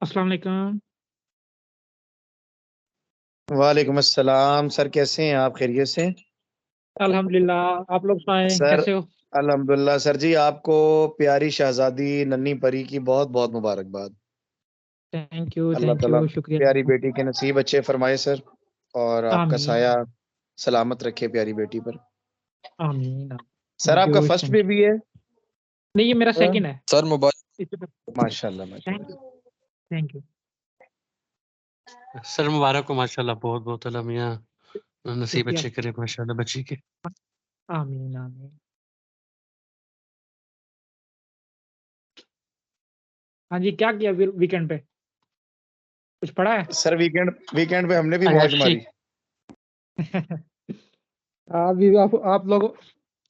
अस्सलाम वालेकुम। वालेकुम अस्सलाम सर, कैसे हैं आप? खैरियत से? अल्हम्दुलिल्लाह, आप लोग सुनाएँ सर कैसे हो? अल्हम्दुलिल्लाह सर जी, आपको प्यारी शहज़ादी नन्ही परी की बहुत-बहुत मुबारकबाद। अल्लाह थैंक ताला यू, शुक्रिया। प्यारी बेटी के नसीब अच्छे फरमाए सर, और आपका आमीन, साया सलामत रखे प्यारी बेटी पर। आमीन। सर आपका फर्स्ट थैंक यू। बेबी है? नहीं, ये मेरा सेकंड है। सर मुबारक। इससे तो माशाल्लाह थैंक यू, माशाल्लाह। Thank you. सर मुबारक हो माशाल्लाह, बहुत-बहुत अल्लाह मियाँ नसीब शुक्रिया। अच्छे करे माशाल्लाह बच्ची के। आमीन, आमीन। हाँ जी, क्या किया वीकेंड पे? कुछ पढ़ा है? सर वीकेंड पे हमने भी मौज अय्याशी। मारी। अभी आप लोग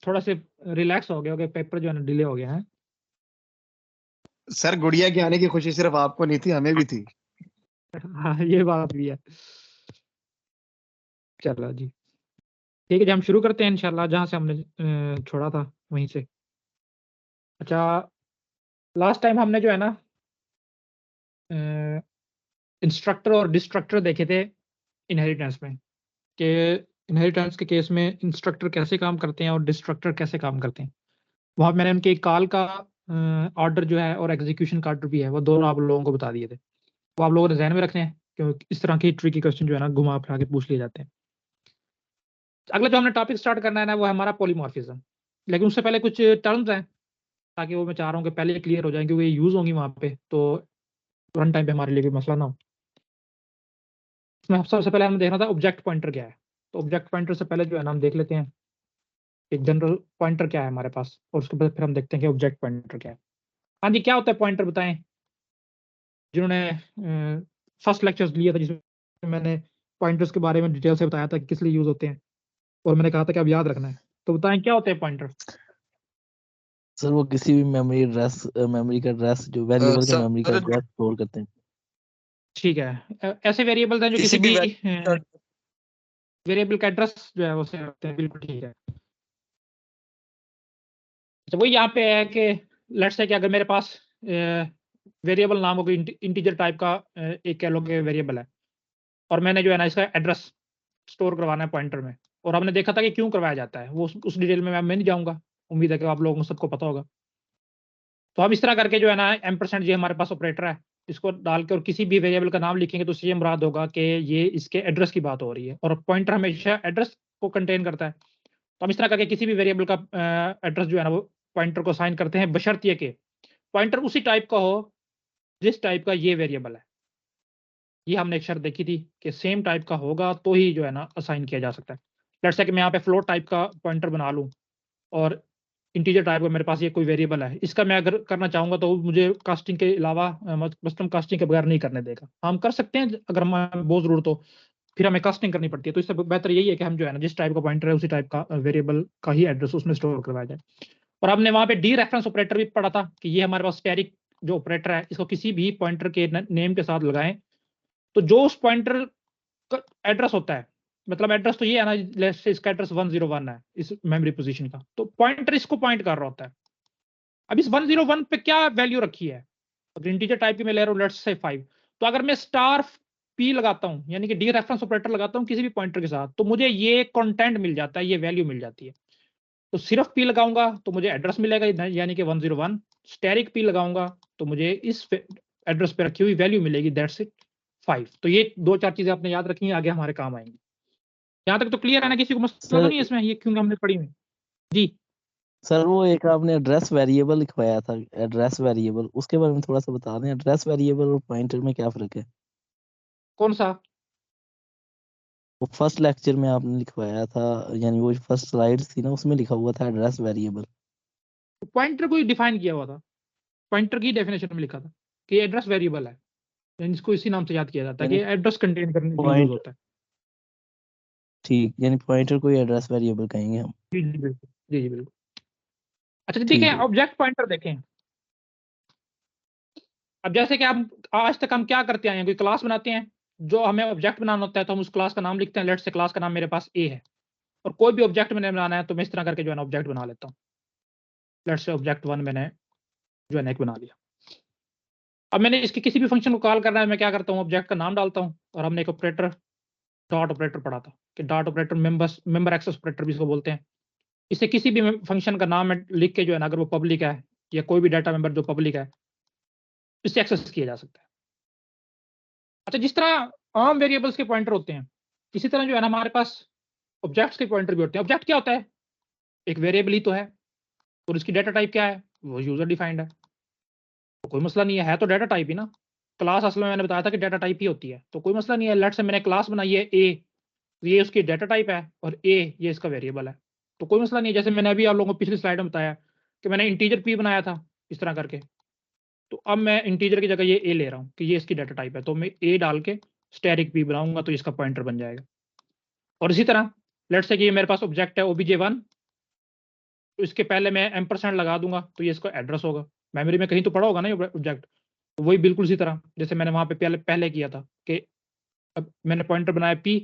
थोड़ा से रिलैक्स हो गए होगे, पेपर जो है ना डिले हो गया है। सर गुड़िया के आने की खुशी सिर्फ आपको नहीं थी, हमें भी थी। हाँ, ये बात भी है। चलो जी, ठीक है जी, हम शुरू करते हैं इंशाल्लाह जहाँ से हमने छोड़ा था वहीं से। अच्छा, लास्ट टाइम हमने जो है ना इंस्ट्रक्टर और डिस्ट्रक्टर देखे थे इनहेरिटेंस में, कि इनहेरिटेंस के केस में इंस्ट्रक्टर कैसे काम करते हैं और डिस्ट्रक्टर कैसे काम करते हैं। वहाँ मैंने उनके कॉल का ऑर्डर जो है और एग्जीक्यूशन का ऑर्डर भी है, वो दोनों आप लोगों को बता दिए थे। वो आप लोगों ने ध्यान में रखने हैं, क्योंकि इस तरह की ट्रिकी क्वेश्चन जो है ना घुमा फिरा के पूछ लिए जाते हैं। अगला जो हमने टॉपिक स्टार्ट करना है ना, वो है हमारा पॉलीमॉर्फिज्म। लेकिन उससे पहले कुछ टर्म्स हैं, ताकि वो मैं चाह रहा हूँ कि पहले क्लियर हो जाए, क्योंकि ये यूज होंगी वहाँ पे, तो रन टाइम पे हमारे लिए कोई मसला ना हो। इसमें सबसे पहले हमें देखना था ऑब्जेक्ट पॉइंटर क्या है। तो ऑब्जेक्ट पॉइंटर से पहले जो है ना हम देख लेते हैं एक जनरल पॉइंटर क्या है हमारे पास, और उसके बाद फिर हम देखते हैं कि ऑब्जेक्ट पॉइंटर क्या है। हाँ जी, क्या होता है पॉइंटर, बताएं जिन्होंने फर्स्ट लेक्चर्स लिया था, जिसमें मैंने पॉइंटर्स के बारे में डिटेल से बताया था कि किस लिए यूज होते हैं, और मैंने कहा था कि अब याद रखना है। तो बताएं क्या होते हैं पॉइंटर। सर वो किसी भी मेमोरी का एड्रेस जो वेरिएबल का मेमोरी का एड्रेस स्टोर करते हैं। ठीक है, ऐसे वेरिएबल्स हैं जो किसी भी वेरिएबल का एड्रेस जो है वो सेव करते हैं, बिल्कुल ठीक है। तो वही यहाँ पे है कि लेट्स से कि अगर मेरे पास वेरिएबल नाम हो कोई इंटीजर टाइप का एक कह लो कि वेरिएबल है, और मैंने जो है ना इसका एड्रेस स्टोर करवाना है पॉइंटर में, और हमने देखा था कि क्यों करवाया जाता है, वो उस डिटेल में मैं नहीं जाऊंगा, उम्मीद है कि आप लोगों को सबको पता होगा। तो हम इस तरह करके जो है ना एम्परसेंड ये हमारे पास ऑपरेटर है, इसको डाल के और किसी भी वेरिएबल का नाम लिखेंगे तो उससे ये मुराद होगा कि ये इसके एड्रेस की बात हो रही है, और पॉइंटर हमेशा एड्रेस को कंटेन करता है। तो हम इस तरह करके किसी भी वेरिएबल का एड्रेस जो है ना वो पॉइंटर को असाइन करते हैं, बशर्ते कि पॉइंटर उसी टाइप का हो जिस टाइप का ये वेरिएबल है। ये हमने एक शर्त देखी थी कि सेम टाइप का होगा तो ही जो है ना असाइन किया जा सकता है। लेट्स से कि मैं यहाँ पे फ्लोट टाइप का पॉइंटर बना लूँ, और इंटीजर टाइप का मेरे पास ये कोई वेरिएबल है, इसका मैं अगर करना चाहूंगा तो वो मुझे कास्टिंग के अलावा कस्टम कास्टिंग के बगैर नहीं करने देगा। हम कर सकते हैं अगर हमें बहुत जरूरत हो, फिर हमें कास्टिंग करनी पड़ती है। तो इससे बेहतर यही है कि हम जो है ना जिस टाइप का पॉइंटर है उसी टाइप का वेरिएबल का ही एड्रेस उसमें स्टोर करवाया जाए। और हमने वहां पे डी रेफरेंस ऑपरेटर भी पढ़ा था कि ये हमारे पास स्टैटिक जो ऑपरेटर है, इसको किसी भी पॉइंटर के नेम के साथ लगाएं, तो जो उस पॉइंटर का एड्रेस होता है, मतलब एड्रेस तो ये है ना, लेट्स से इसका एड्रेस 101 है इस मेमोरी पोजीशन का, तो पॉइंटर इसको पॉइंट कर रहा होता है। अब इस 101 पे क्या वैल्यू रखी है, अगर इंटीजर टाइप की मैं ले रहा हूँ लेट्स से 5, तो अगर मैं स्टार पी लगाता हूँ, यानी कि डी रेफरेंस ऑपरेटर लगाता हूँ किसी भी पॉइंटर के साथ, तो मुझे ये कंटेंट मिल जाता है, ये वैल्यू मिल जाती है। तो सिर्फ पी लगाऊंगा तो मुझे एड्रेस मिलेगा, यानी कि 101। स्टैटिक पी लगाऊंगा तो मुझे इस एड्रेस पे रखी हुई वैल्यू मिलेगी, दैट्स इट 5। तो ये दो चार चीजें आपने याद रखी हैं, आगे हमारे काम आएंगी। यहाँ तक तो क्लियर है ना, किसी को मसला तो सर नहीं है इसमें, ये क्यों हमने पढ़ी हुई जी। सर वो एक आपने एड्रेस वेरिएबल लिखवाया था, एड्रेस वेरिएबल, उसके बारे में थोड़ा सा बता दें। एड्रेस वेरिएबल और पॉइंटर में क्या फर्क है? कौन सा? वो फर्स्ट लेक्चर में आपने लिखवाया था, यानी वो फर्स्ट स्लाइड थी ना, उसमें लिखा हुआ था एड्रेस वेरिएबल। पॉइंटर को डिफाइन किया हुआ था, पॉइंटर की डेफिनेशन में लिखा था कि एड्रेस वेरिएबल है, यानी इसको इसी नाम से याद किया जाता है कि यानी एड्रेस कंटेन करने के लिए यूज पॉइंट, होता है। ठीक, यानी पॉइंटर को एड्रेस वेरिएबल कहेंगे हम। जी जी बिल्कुल, जी जी बिल्कुल। अच्छा ठीक है, ठीक है। ऑब्जेक्ट पॉइंटर देखें। अब जैसे कि हम आज तक हम क्या करते आए हैं, कोई क्लास बनाते हैं, जो हमें ऑब्जेक्ट बनाना होता है तो हम उस क्लास का नाम लिखते हैं, लेट्स से क्लास का नाम मेरे पास ए है, और कोई भी ऑब्जेक्ट मैंने बनाना है तो मैं इस तरह करके जो है ना ऑब्जेक्ट बना लेता हूँ। लेट्स से ऑब्जेक्ट 1 मैंने जो है ना एक बना लिया। अब मैंने इसके किसी भी फंक्शन को कॉल करना है, मैं क्या करता हूँ, ऑब्जेक्ट का नाम डालता हूँ, और हमने एक ऑपरेटर डॉट ऑपरेटर पढ़ा था कि dot operator member access operator भी इसको बोलते हैं। इससे किसी भी फंक्शन का नाम लिख के जो है ना, अगर वो पब्लिक है या कोई भी डाटा मेंबर जो पब्लिक है, इससे एक्सेस किया जा सकता है। अच्छा, जिस तरह आम वेरिएबल्स के पॉइंटर होते हैं, इसी तरह जो है ना हमारे पास ऑब्जेक्ट्स के पॉइंटर भी होते हैं। ऑब्जेक्ट क्या होता है? एक वेरिएबल ही तो है, और इसकी डाटा टाइप क्या है? वो यूजर डिफाइंड है, तो कोई मसला नहीं है तो डाटा टाइप ही ना। क्लास असल में मैंने बताया था कि डाटा टाइप ही होती है, तो कोई मसला नहीं है। लेट्स से मैंने क्लास बनाई है ए, ये उसकी डाटा टाइप है, और ए ये इसका वेरिएबल है, तो कोई मसला नहीं है। जैसे मैंने अभी आप लोगों को पिछली स्लाइड में बताया कि मैंने इंटीजर पी बनाया था इस तरह करके, तो अब मैं इंटीजर की जगह ये ए ले रहा हूँ कि ये इसकी डाटा टाइप है, तो मैं ए डाल के स्टैटिक पी बनाऊंगा तो इसका पॉइंटर बन जाएगा। और इसी तरह लेट्स से कि ये मेरे पास ऑब्जेक्ट है obj1, तो इसके पहले मैं एम्परसेंड लगा दूंगा तो ये इसका एड्रेस होगा। मेमोरी में कहीं तो पड़ा होगा ना ये ऑब्जेक्ट, तो वही बिल्कुल इसी तरह जैसे मैंने वहां पे पहले किया था कि अब मैंने पॉइंटर बनाया पी,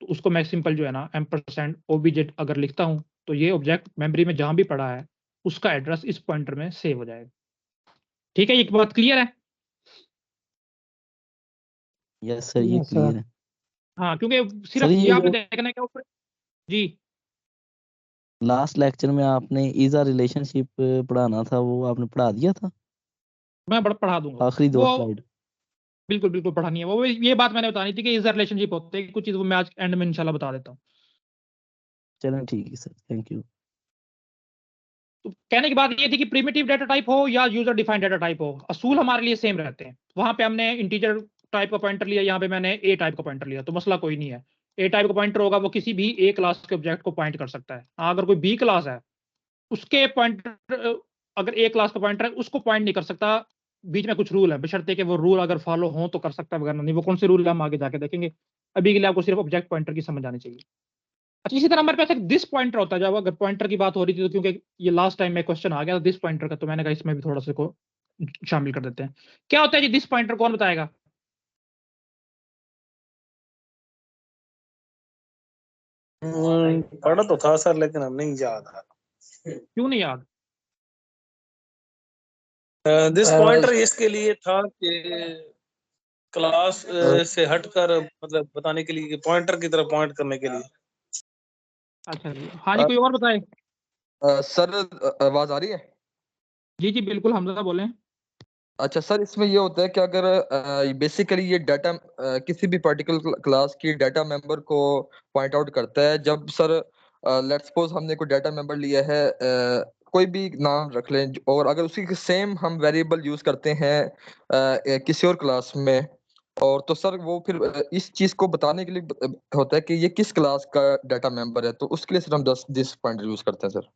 तो उसको मैं सिंपल जो है ना एम्परसेंड obj अगर लिखता हूं, तो ये ऑब्जेक्ट मेमोरी में जहां भी पड़ा है उसका एड्रेस इस पॉइंटर में सेव हो जाएगा। ठीक है, ये बात क्लियर है? यस सर, ये यस सर। क्लियर है। हाँ, क्योंकि सर सिर्फ ये ये आपने जो देखना है कि ऊपर जी लास्ट लेक्चर में आपने इज अ रिलेशनशिप पढ़ाना था, वो आपने पढ़ा दिया था मैं पढ़ा दूंगा आखिरी दो वो। स्लाइड। बिल्कुल बिल्कुल पढ़ानी है वो, ये बात मैंने बतानी थी कि इज रिलेशनशिप होते हैं कुछ चीज, वो मैं आज एंड में इंशाल्लाह बता देता हूँ। चलें ठीक है सर, थैंक यू। तो कहने की बात ये थी कि प्रिमिटिव डाटा टाइप हो या यूजर डिफाइंड डाटा टाइप हो, असूल हमारे लिए सेम रहते हैं। वहां पे हमने इंटीजर टाइप का पॉइंटर लिया, यहाँ पे मैंने ए टाइप का पॉइंटर लिया, तो मसला कोई नहीं है। ए टाइप का पॉइंटर होगा वो किसी भी ए क्लास के ऑब्जेक्ट को पॉइंट कर सकता है। हाँ, अगर कोई बी क्लास है उसके पॉइंटर, अगर ए क्लास का पॉइंटर है उसको पॉइंट नहीं कर सकता। बीच में कुछ रूल है, बशर्ते कि वो रूल अगर फॉलो हो तो कर सकता है, वगैरह नहीं। वो कौन से रूल है हम आगे जाके देखेंगे, अभी के लिए आपको सिर्फ ऑब्जेक्ट पॉइंटर की समझ आनी चाहिए। अच्छा, इसी तरह हमारे पास एक दिस पॉइंटर होता है। जब अगर पॉइंटर की बात हो रही थी, तो क्योंकि ये लास्ट टाइम में क्वेश्चन आ गया था दिस पॉइंटर का, तो मैंने कहा इसमें भी थोड़ा सा को शामिल कर देते हैं। क्या होता है जी दिस पॉइंटर, कौन बताएगा? पढ़ा तो था सर, लेकिन हम नहीं याद है। क्यों नहीं याद? दिस पॉइंटर इसके लिए था कि क्लास से हटकर मतलब बताने के लिए, पॉइंटर की तरफ पॉइंट करने के लिए। अच्छा जी, हाँ जी, कोई और बताए? सर आवाज आ रही है? जी जी बिल्कुल, हमजा बोलें। अच्छा सर, इसमें ये होता है कि अगर बेसिकली ये डाटा किसी भी पर्टिकुलर क्लास की डाटा मेंबर को पॉइंट आउट करता है। जब सर लेट्स सपोज हमने कोई डाटा मेंबर लिया है, कोई भी नाम रख लें, और अगर उसी के सेम हम वेरिएबल यूज करते हैं किसी और क्लास में, और तो सर वो फिर इस चीज को बताने के लिए होता है कि ये किस क्लास का डाटा मेंबर है, तो उसके लिए सर हम दिस पॉइंटर यूज करते हैं सर।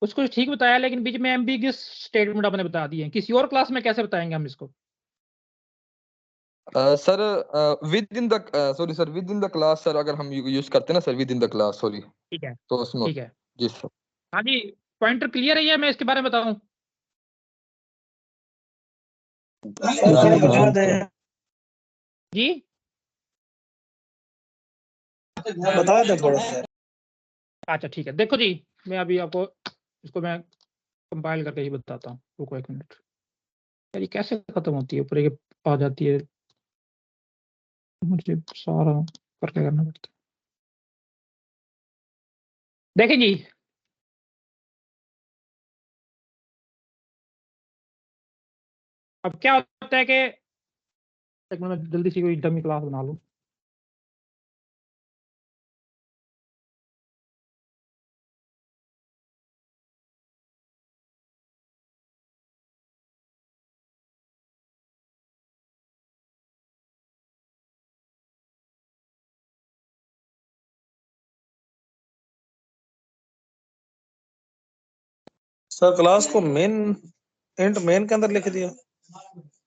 उसको ठीक बताया, लेकिन बीच में एम्बिगियस स्टेटमेंट आपने बता दिए हैं। किसी और क्लास में कैसे बताएंगे हम इसको? Sir with in the sorry sir, with in the class sir, अगर हम यूज करते हैं ना sir with in the class, sorry, ठीक है, तो उसमें ठीक है। जी सर। हाँ जी, पॉइंटर क्लियर है? ये मैं इसके बारे में बताऊं? सर बता दें, जी बता दें थोड़ा सा। अच्छा ठीक है, देखो जी, मैं अभी आपको इसको मैं कंपाइल करके ही बताता हूँ। रुको एक मिनट। यार ये कैसे खत्म होती है? ऊपर ये आ जाती है, मुझे सारा करके करना पड़ता है। देखें जी, अब क्या होता है कि एक मिनट, मैं जल्दी से कोई डमी क्लास बना लूं। सर क्लास को मेन इंट मेन के अंदर लिख दिया।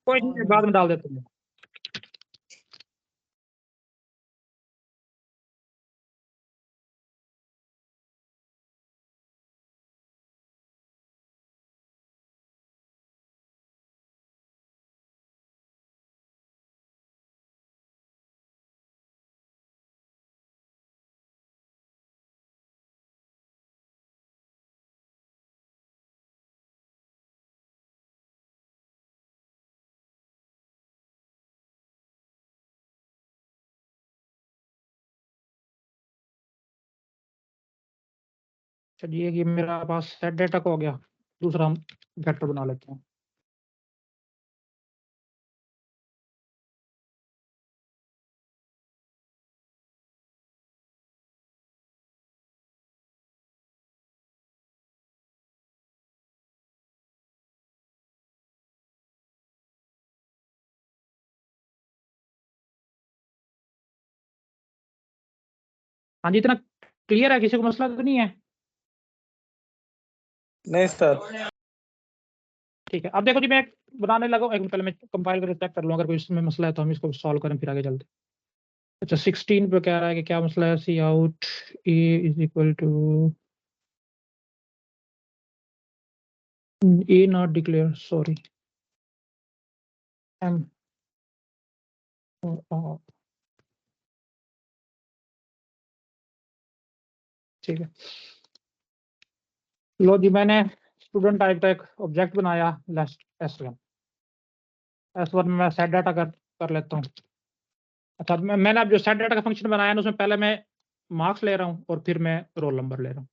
कोई नहीं, बाद में डाल देते हैं। चलिए ये मेरा पास सेट डेटा का हो गया, दूसरा हम वेक्टर बना लेते हैं। हाँ जी, इतना क्लियर है, किसी को मसला तो नहीं है? नहीं सर। ठीक है, अब देखो जी मैं बनाने लगा हूं, एक मिनट पहले मैं कंपाइल करके चेक कर लूं, अगर कोई इसमें मसला है तो हम इसको सॉल्व करें फिर आगे चलते हैं। अच्छा 16 पे कह रहा है कि क्या मसला है, C out A is equal to A not declare, sorry M, ठीक है। लो जी मैंने स्टूडेंट टाइप का एक ऑब्जेक्ट बनाया लेस्ट S1 में मैं सेट डाटा कर लेता हूँ। अच्छा मैंने अब जो सेट डाटा का फंक्शन बनाया ना, उसमें पहले मैं मार्क्स ले रहा हूँ और फिर मैं रोल नंबर ले रहा हूँ।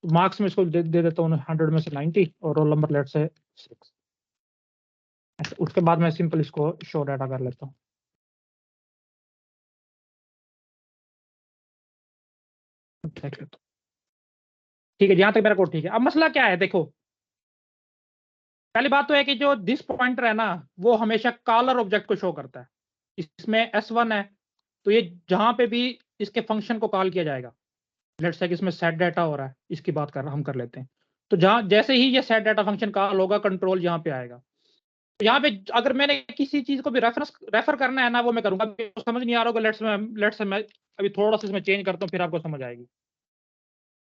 तो मार्क्स में इसको दे देता हूँ 100 में से 90 और रोल नंबर लेट से 6। अच्छा, उसके बाद मैं सिंपल इसको शो डाटा कर लेता हूँ। देख लेता हूँ, ठीक है, जहाँ तक मेरा कोड ठीक है। अब मसला क्या है, देखो पहली बात तो है कि जो दिस पॉइंटर है ना, वो हमेशा कॉलर ऑब्जेक्ट को शो करता है। इसमें S1 है तो ये जहां पे भी इसके फंक्शन को कॉल किया जाएगा, लेट्स से कि इसमें सेट डाटा हो रहा है, इसकी बात हम कर लेते हैं, तो जहां जैसे ही ये सेट डाटा फंक्शन कॉल होगा, कंट्रोल यहाँ पे आएगा। तो यहाँ पे अगर मैंने किसी चीज को भी रेफर करना है ना, वो मैं करूंगा। समझ नहीं आ रहा होगा, लेट्स से मैं अभी थोड़ा सा इसमें चेंज करता हूँ, फिर आपको समझ आएगी।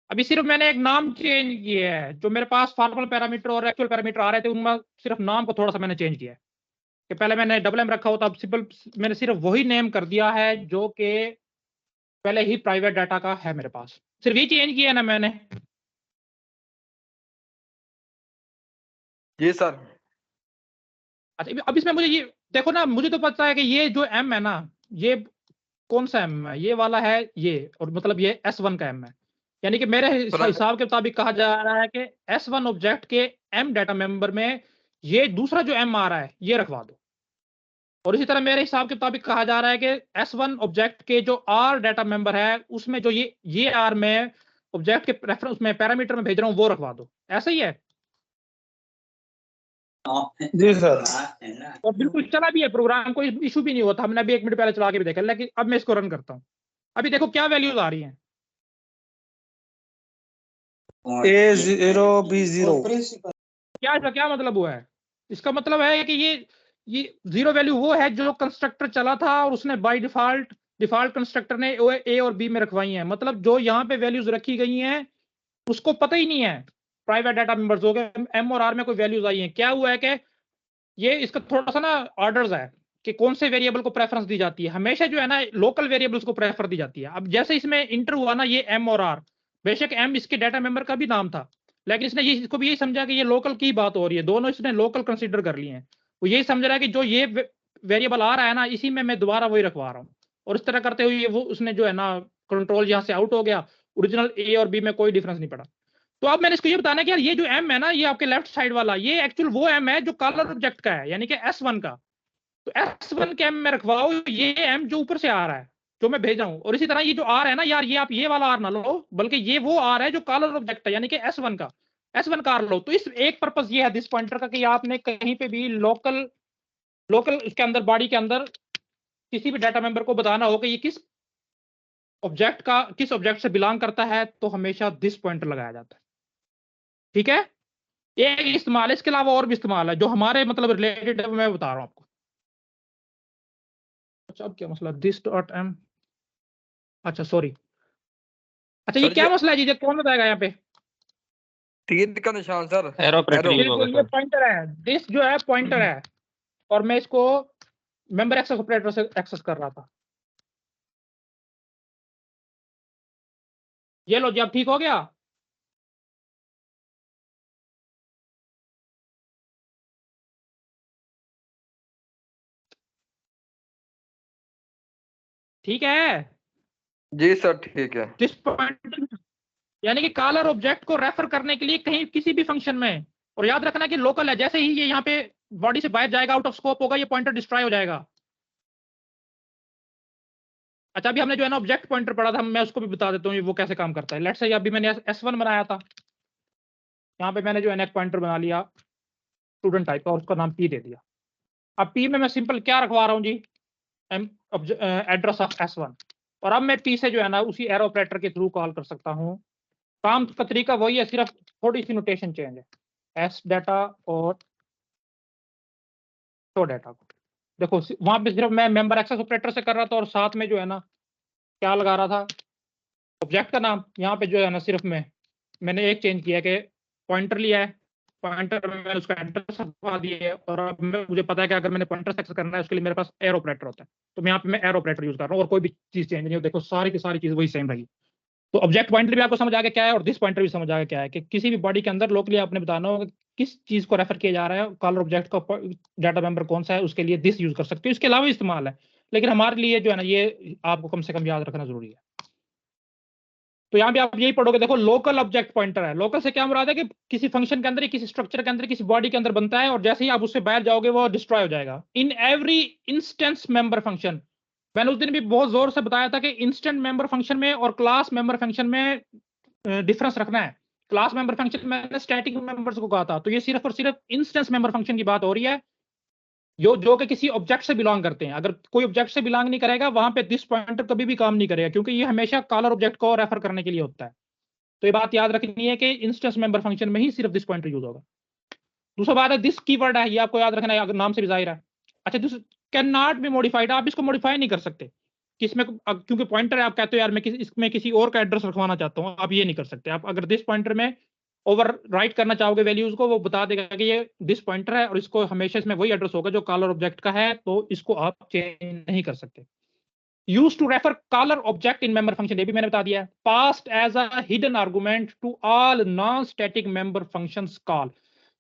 अभी सिर्फ मैंने एक नाम चेंज किया है, जो मेरे पास फॉर्मल पैरामीटर और एक्चुअल पैरामीटर आ रहे थे, उनमें सिर्फ नाम को थोड़ा सा मैंने चेंज किया है। कि पहले मैंने डबल एम रखा होता, अब सिंपल मैंने सिर्फ वही नेम कर दिया है जो कि पहले ही प्राइवेट डाटा का है मेरे पास, सिर्फ ये चेंज किया है ना मैंने। जी सर। अच्छा अब इसमें मुझे ये देखो ना, मुझे तो पता है कि ये जो एम है ना, ये कौन सा एम है, ये वाला है ये, और मतलब ये S1 का एम है। यानी कि मेरे हिसाब के मुताबिक कहा जा रहा है कि S1 ऑब्जेक्ट के एम डाटा मेंबर में ये दूसरा जो एम आ रहा है ये रखवा दो। और इसी तरह मेरे हिसाब के मुताबिक कहा जा रहा है कि S1 ऑब्जेक्ट के जो R डाटा मेंबर है, उसमें जो ये R में ऑब्जेक्ट के रेफरेंस में पैरामीटर में भेज रहा हूं वो रखवा दो। ऐसा ही है? जी सर। और बिल्कुल चला भी है प्रोग्राम, कोई इशू भी नहीं होता, हमने अभी 1 मिनट पहले चला के भी देखा। लेकिन अब मैं इसको रन करता हूँ, अभी देखो क्या वैल्यूज आ रही हैं। A0 B0। क्या इसका क्या मतलब हुआ है? इसका मतलब है कि ये जीरो वैल्यू वो है जो कंस्ट्रक्टर चला था और उसने बाय डिफॉल्ट कंस्ट्रक्टर ने ए और बी में रखवाई हैं। मतलब जो यहाँ पे वैल्यूज रखी गई हैं उसको पता ही नहीं है प्राइवेट डाटा मेंबर्स हो गए, एम और आर में कोई वैल्यूज आई हैं। क्या हुआ है कि ये इसका थोड़ा सा ना ऑर्डर्स है कि कौन से वेरिएबल को प्रेफरेंस दी जाती है। हमेशा जो है ना लोकल वेरिएबल्स को प्रेफर दी जाती है। अब जैसे इसमें इंटर हुआ ना ये एम और आर, बेशक एम इसके डाटा मेंबर का भी नाम था, लेकिन इसने इसको भी यही समझा कि ये लोकल की बात हो रही है, दोनों इसने लोकल कंसीडर कर लिए हैं। वो यही समझ रहा है कि जो ये वेरिएबल आ रहा है ना, इसी में मैं दोबारा वही रखवा रहा हूँ। और इस तरह करते हुए वो उसने जो है ना कंट्रोल यहाँ से आउट हो गया, ओरिजिनल ए और बी में कोई डिफरेंस नहीं पड़ा। तो अब मैंने इसको ये बताना कि यार ये जो एम है ना, ये आपके लेफ्ट साइड वाला, ये एक्चुअल वो एम है जो कॉलर ऑब्जेक्ट का है, यानी कि S1 का। तो S1 के एम में रखवाओ ये एम जो ऊपर से आ रहा है, जो मैं भेज रहा हूं। और इसी तरह ये जो आर है ना यार, ये आप ये वाला आर ना लो, बल्कि ये वो आर है जो कॉलर ऑब्जेक्ट है, यानी कि S1 का का आर लो। तो इस एक पर्पस ये है दिस पॉइंटर का कि आपने कहीं पे भी लोकल इसके अंदर बॉडी के अंदर किसी भी डाटा मेंबर को बताना हो कि ये किस ऑब्जेक्ट से बिलोंग करता है, तो हमेशा दिस पॉइंटर लगाया जाता है। ठीक है, एक इस्तेमाल है, इसके अलावा और भी इस्तेमाल है जो हमारे मतलब रिलेटेड है, मैं बता रहा हूं आपको। अच्छा अब क्या मसला, दिस डॉट एम, अच्छा सॉरी, अच्छा ये सर क्या जी मसला है जी, कौन बताएगा यहाँ पे? तीर का निशान सर। एरो ऑपरेटर यूज होगा बिल्कुल, ये सर। पॉइंटर है, दिस जो है पॉइंटर है, और मैं इसको मेंबर एक्सेस ऑपरेटर से एक्सेस कर रहा था। ये लो जी, अब ठीक हो गया। ठीक है, जी सर ठीक है। दिस पॉइंटर यानी कि कॉलर ऑब्जेक्ट को रेफर करने के लिए कहीं किसी भी फंक्शन में, और याद रखना कि लोकल है, जैसे ही ये यहाँ पे बॉडी से बाहर जाएगा, आउट ऑफ स्कोप होगा, ये पॉइंटर डिस्ट्रॉय हो जाएगा। अच्छा, अभी हमने जो है ना ऑब्जेक्ट पॉइंटर पढ़ा था, मैं उसको भी बता देता हूँ वो कैसे काम करता है। लेट्स से अभी मैंने S1 बनाया था, यहाँ पे मैंने जो है ना एक पॉइंटर बना लिया स्टूडेंट टाइप का और उसका नाम P दे दिया। अब P में मैं सिंपल क्या रखवा रहा हूँ जी, एड्रेस ऑफ S1, और अब मैं P से जो है ना उसी एरो ऑपरेटर के थ्रू कॉल कर सकता हूँ। काम का तरीका वही है, सिर्फ थोड़ी सी नोटेशन चेंज है, S डाटा और शो डाटा को। देखो वहां पे सिर्फ मैं मेंबर एक्सेस ऑपरेटर से कर रहा था और साथ में जो है ना क्या लगा रहा था, ऑब्जेक्ट का नाम। यहाँ पे जो है ना सिर्फ मैंने एक चेंज किया कि पॉइंटर लिया है, पॉइंटर में मैंने उसका एड्रेस रखवा दिया है, और अब मुझे पता है कि अगर मैंने पॉइंटर एक्सेस करना है उसके लिए मेरे पास एरो ऑपरेटर होता है, तो मैं यहाँ पे एरो ऑपरेटर यूज कर रहा हूँ और कोई भी चीज चेंज नहीं हो। देखो सारी की सारी चीज वही सेम रही। तो ऑब्जेक्ट पॉइंटर भी आपको समझ आ गया क्या है, और दिस पॉइंटर भी समझ आ गया क्या है, कि किसी भी बॉडी के अंदर लोकली आपने बताना होगा किस चीज को रेफर किया जा रहा है, कॉलर ऑब्जेक्ट का डाटा मेंबर कौन सा है, उसके लिए दिस यूज कर सकते हो, इसके अलावा इस्तेमाल है, लेकिन हमारे लिए जो है ना ये आपको कम से कम याद रखना जरूरी है। तो यहाँ पे आप यही पढ़ोगे, देखो लोकल ऑब्जेक्ट पॉइंटर है। लोकल से क्या मुराद है कि किसी फंक्शन के अंदर, किसी स्ट्रक्चर के अंदर, किसी बॉडी के अंदर बनता है, और जैसे ही आप उससे बाहर जाओगे वो डिस्ट्रॉय हो जाएगा। In every instance member function, मैंने उस दिन भी बहुत जोर से बताया था कि इंस्टेंट मेंबर फंक्शन में और क्लास मेंबर फंक्शन में डिफरेंस रखना है। क्लास मेंबर फंक्शन मैंने स्टैटिक मेंबर्स को कहा था, तो ये सिर्फ और सिर्फ इंस्टेंस मेंबर फंक्शन की बात हो रही है, जो कि किसी ऑब्जेक्ट से बिलोंग करते हैं। अगर कोई ऑब्जेक्ट से बिलोंग नहीं करेगा वहां पे दिस पॉइंटर कभी भी काम नहीं करेगा, क्योंकि ये हमेशा कॉलर ऑब्जेक्ट को रेफर करने के लिए होता है। तो ये बात याद रखनी है कि इंस्टेंस मेंबर फंक्शन में ही सिर्फ दिस पॉइंटर यूज होगा। दूसरा बात है दिस कीवर्ड है, ये आपको याद रखना है, अगर नाम से भी जाहिर है। अच्छा, this can not be modified, आप इसको मॉडिफाई नहीं कर सकते किसमें, क्योंकि पॉइंटर है, आप कहते हो यार मैं इसमें किसी और का एड्रेस रखवाना चाहता हूँ, आप ये नहीं कर सकते। आप अगर दिस पॉइंटर में ओवर राइट करना चाहोगे वैल्यूज को, वो बता देगा कि ये दिस पॉइंटर है और इसको हमेशा इसमें वही एड्रेस होगा जो कॉलर ऑब्जेक्ट का है, तो इसको आप चेंज नहीं कर सकते। Use to refer caller object in member function, ये भी मैंने बता दिया है। Passed as a hidden argument to all non static member functions call,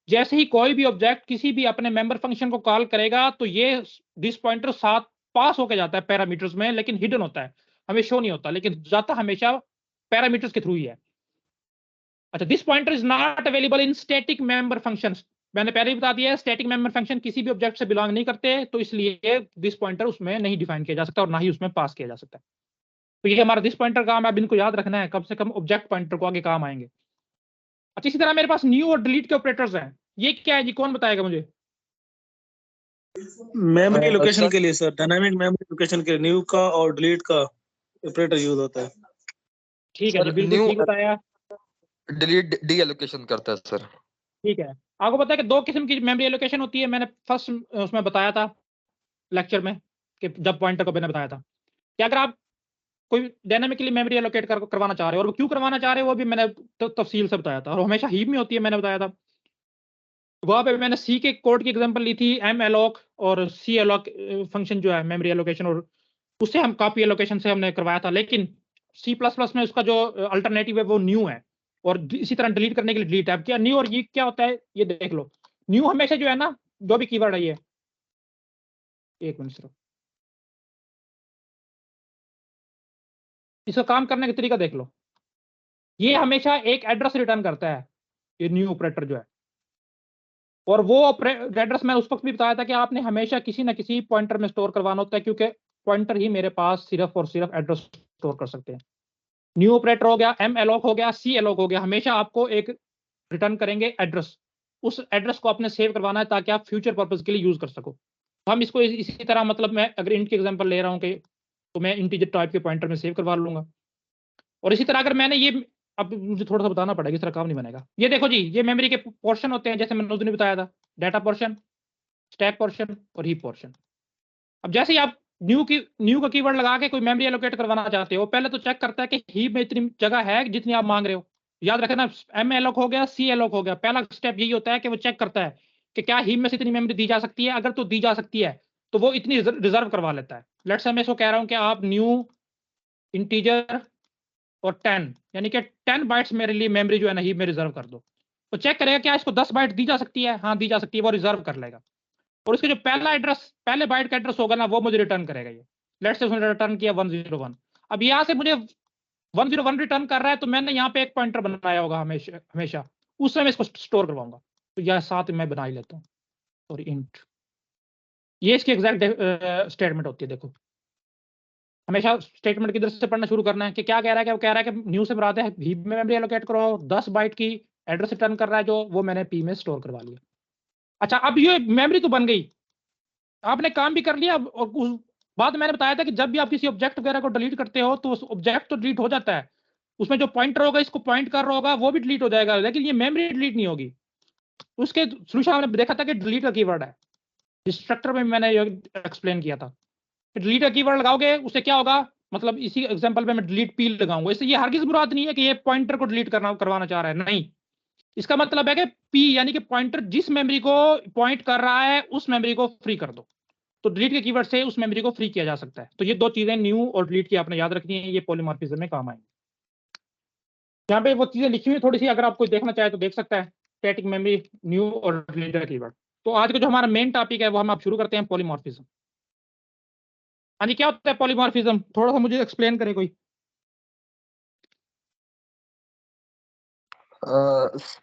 जैसे ही कोई भी ऑब्जेक्ट किसी भी अपने मेंबर फंक्शन को कॉल करेगा तो ये दिस पॉइंटर साथ पास होके जाता है पैरामीटर्स में, लेकिन हिडन होता है, हमें शो नहीं होता, लेकिन जाता हमेशा पैरामीटर्स के थ्रू ही है। अच्छा, this pointer is not available in static member functions, मैंने पहले ही बता दिया है स्टैटिक मेंबर फंक्शन किसी भी ऑब्जेक्ट से बिलोंग नहीं करते, तो इसलिए दिस पॉइंटर उसमें नहीं डिफाइन किया जा सकता और ना ही उसमें पास किया जा सकता है। तो ये हमारा दिस पॉइंटर काम है, अब इनको याद रखना है, कम से कम ऑब्जेक्ट पॉइंटर को आगे काम आएंगे। अच्छा, इसी तरह मेरे पास न्यू और डिलीट के ऑपरेटर्स हैं, ये क्या है जी, कौन बताएगा मुझे? मेमोरी लोकेशन सर के लिए सर, डायनामिक मेमोरी लोकेशन के लिए न्यू का और डिलीट का ऑपरेटर यूज होता है। ठीक है जी, सर बिल्कुल न्यू ठीक बताया। डिलीट डी एलोकेशन करता है सर। ठीक है, आपको पता है कि दो किस्म की मेमोरी एलोकेशन होती है, मैंने फर्स्ट उसमें बताया था लेक्चर में, कि जब पॉइंटर को मैंने बताया था कि अगर आप कोई डायनामिकली मेमोरी एलोकेट करवाना चाह रहे हो, और वो क्यों करवाना चाह रहे हो वो भी मैंने तफसील से बताया था, और हमेशा हीप में होती है, मैंने बताया था। वहां पे मैंने सी के कोड की एग्जांपल ली थी, एम एलोक और सी एलोक फंक्शन जो है मेमोरी एलोकेशन, और उससे हम कॉपी एलोकेशन से हमने करवाया था। लेकिन C++ में उसका जो अल्टरनेटिव है वो न्यू है, और इसी तरह डिलीट करने के लिए डिलीट है। अब क्या न्यू और ये क्या होता है ये देख लो। न्यू हमेशा जो है ना, जो भी कीवर्ड है, ये एक मिनट सिर्फ, इसका काम करने का तरीका देख लो। ये हमेशा एक एड्रेस रिटर्न करता है, ये न्यू ऑपरेटर जो है, और वो एड्रेस मैं उस वक्त भी बताया था कि आपने हमेशा किसी ना किसी पॉइंटर में स्टोर करवाना होता है, क्योंकि पॉइंटर ही मेरे पास सिर्फ और सिर्फ एड्रेस स्टोर कर सकते हैं। न्यू ऑपरेटर हो गया, एम एलोक हो गया, सी एलोक हो गया, हमेशा आपको एक रिटर्न करेंगे एड्रेस, उस एड्रेस को आपने सेव करवाना है ताकि आप फ्यूचर पर्पज के लिए यूज कर सको। हम इसको इसी तरह, मतलब मैं अगर इंट की एग्जांपल ले रहा हूँ कि, तो मैं इंटीजर टाइप के पॉइंटर में सेव करवा लूंगा। और इसी तरह अगर मैंने ये, अब मुझे थोड़ा सा बताना पड़ेगा, इस तरह काम नहीं बनेगा। ये देखो जी, ये मेमोरी के पोर्शन होते हैं, जैसे मैंने उस दिन बताया था, डाटा पोर्शन, स्टैक पोर्शन और हीप पोर्शन। अब जैसे ही आप न्यू का कीवर्ड लगा के कोई मेमोरी एलोकेट करवाना चाहते हो, पहले तो चेक करता है कि हीप में इतनी जगह है जितनी आप मांग रहे हो। याद रखना, एम एलोक हो गया, सी एलोक हो गया, पहला स्टेप यही होता है कि वो चेक करता है कि क्या हीप में से इतनी मेमोरी दी जा सकती है। अगर तो दी जा सकती है तो वो इतनी रिजर्व करवा लेता है। लेट्स से मैं इसको कह रहा हूं कि आप न्यू इंटीजर और 10, यानी कि 10 बाइट्स मेरे लिए मेमोरी जो है ना हीप में रिजर्व कर दो, तो चेक करेगा क्या इसको 10 बाइट दी जा सकती है, हाँ दी जा सकती है, वो रिजर्व कर लेगा। और इसके जो पहले बाइट का एड्रेस होगा ना, वो मुझे रिटर्न करेगा। ये लेट्स से उसने रिटर्न किया 101। अब यहाँ से मुझे 101 रिटर्न कर रहा है तो मैंने यहाँ पे एक पॉइंटर बनाया होगा हमेशा उससे मैं इसको स्टोर करवाऊंगा। तो यह साथ मैं बना ही लेता हूँ, और इंट, ये इसकी एग्जैक्ट स्टेटमेंट होती है। देखो हमेशा स्टेटमेंट किधर से पढ़ना शुरू करना है कि क्या कह रहा है, क्या कह रहा है कि न्यू से मुराद है हीप में मेमोरी एलोकेट करो, 10 बाइट की एड्रेस रिटर्न कर रहा है जो वो मैंने पी में स्टोर करवा लिया। अच्छा, अब ये मेमोरी तो बन गई, आपने काम भी कर लिया। और उस बाद मैंने बताया था कि जब भी आप किसी ऑब्जेक्ट वगैरह को डिलीट करते हो तो उस ऑब्जेक्ट तो डिलीट हो जाता है, उसमें जो पॉइंटर होगा इसको पॉइंट कर रहा होगा वो भी डिलीट हो जाएगा, लेकिन ये मेमोरी डिलीट नहीं होगी। उसके सोल्यूशन हमने देखा था कि डिलीट का कीवर्ड है, डिस्ट्रक्टर में मैंने ये एक्सप्लेन किया था। डिलीट का कीवर्ड लगाओगे उससे क्या होगा, मतलब इसी एग्जांपल में मैं डिलीट पी लगाऊंगा, इससे ये हरगिज मुराद नहीं है कि ये पॉइंटर को डिलीट करवाना चाह रहा है, नहीं। इसका मतलब है कि पी यानी कि पॉइंटर जिस मेमोरी को पॉइंट कर रहा है उस मेमोरी को फ्री कर दो। तो डिलीट के कीवर्ड से उस मेमोरी को फ्री किया जा सकता है। तो ये दो चीजें न्यू और डिलीट की आपने याद रखनी है, ये पॉलीमॉर्फिज्म में काम आएंगे। यहाँ पे वो चीजें लिखी हुई थोड़ी सी, अगर आप कोई देखना चाहे तो देख सकता है, स्टैटिक मेमोरी, न्यू और डिलीट का कीवर्ड। तो आज का जो हमारा मेन टॉपिक है वो हम आप शुरू करते हैं, पॉलीमॉर्फिज्म। हाँ जी, क्या होता है पॉलीमॉर्फिज्म, थोड़ा सा मुझे एक्सप्लेन करें कोई।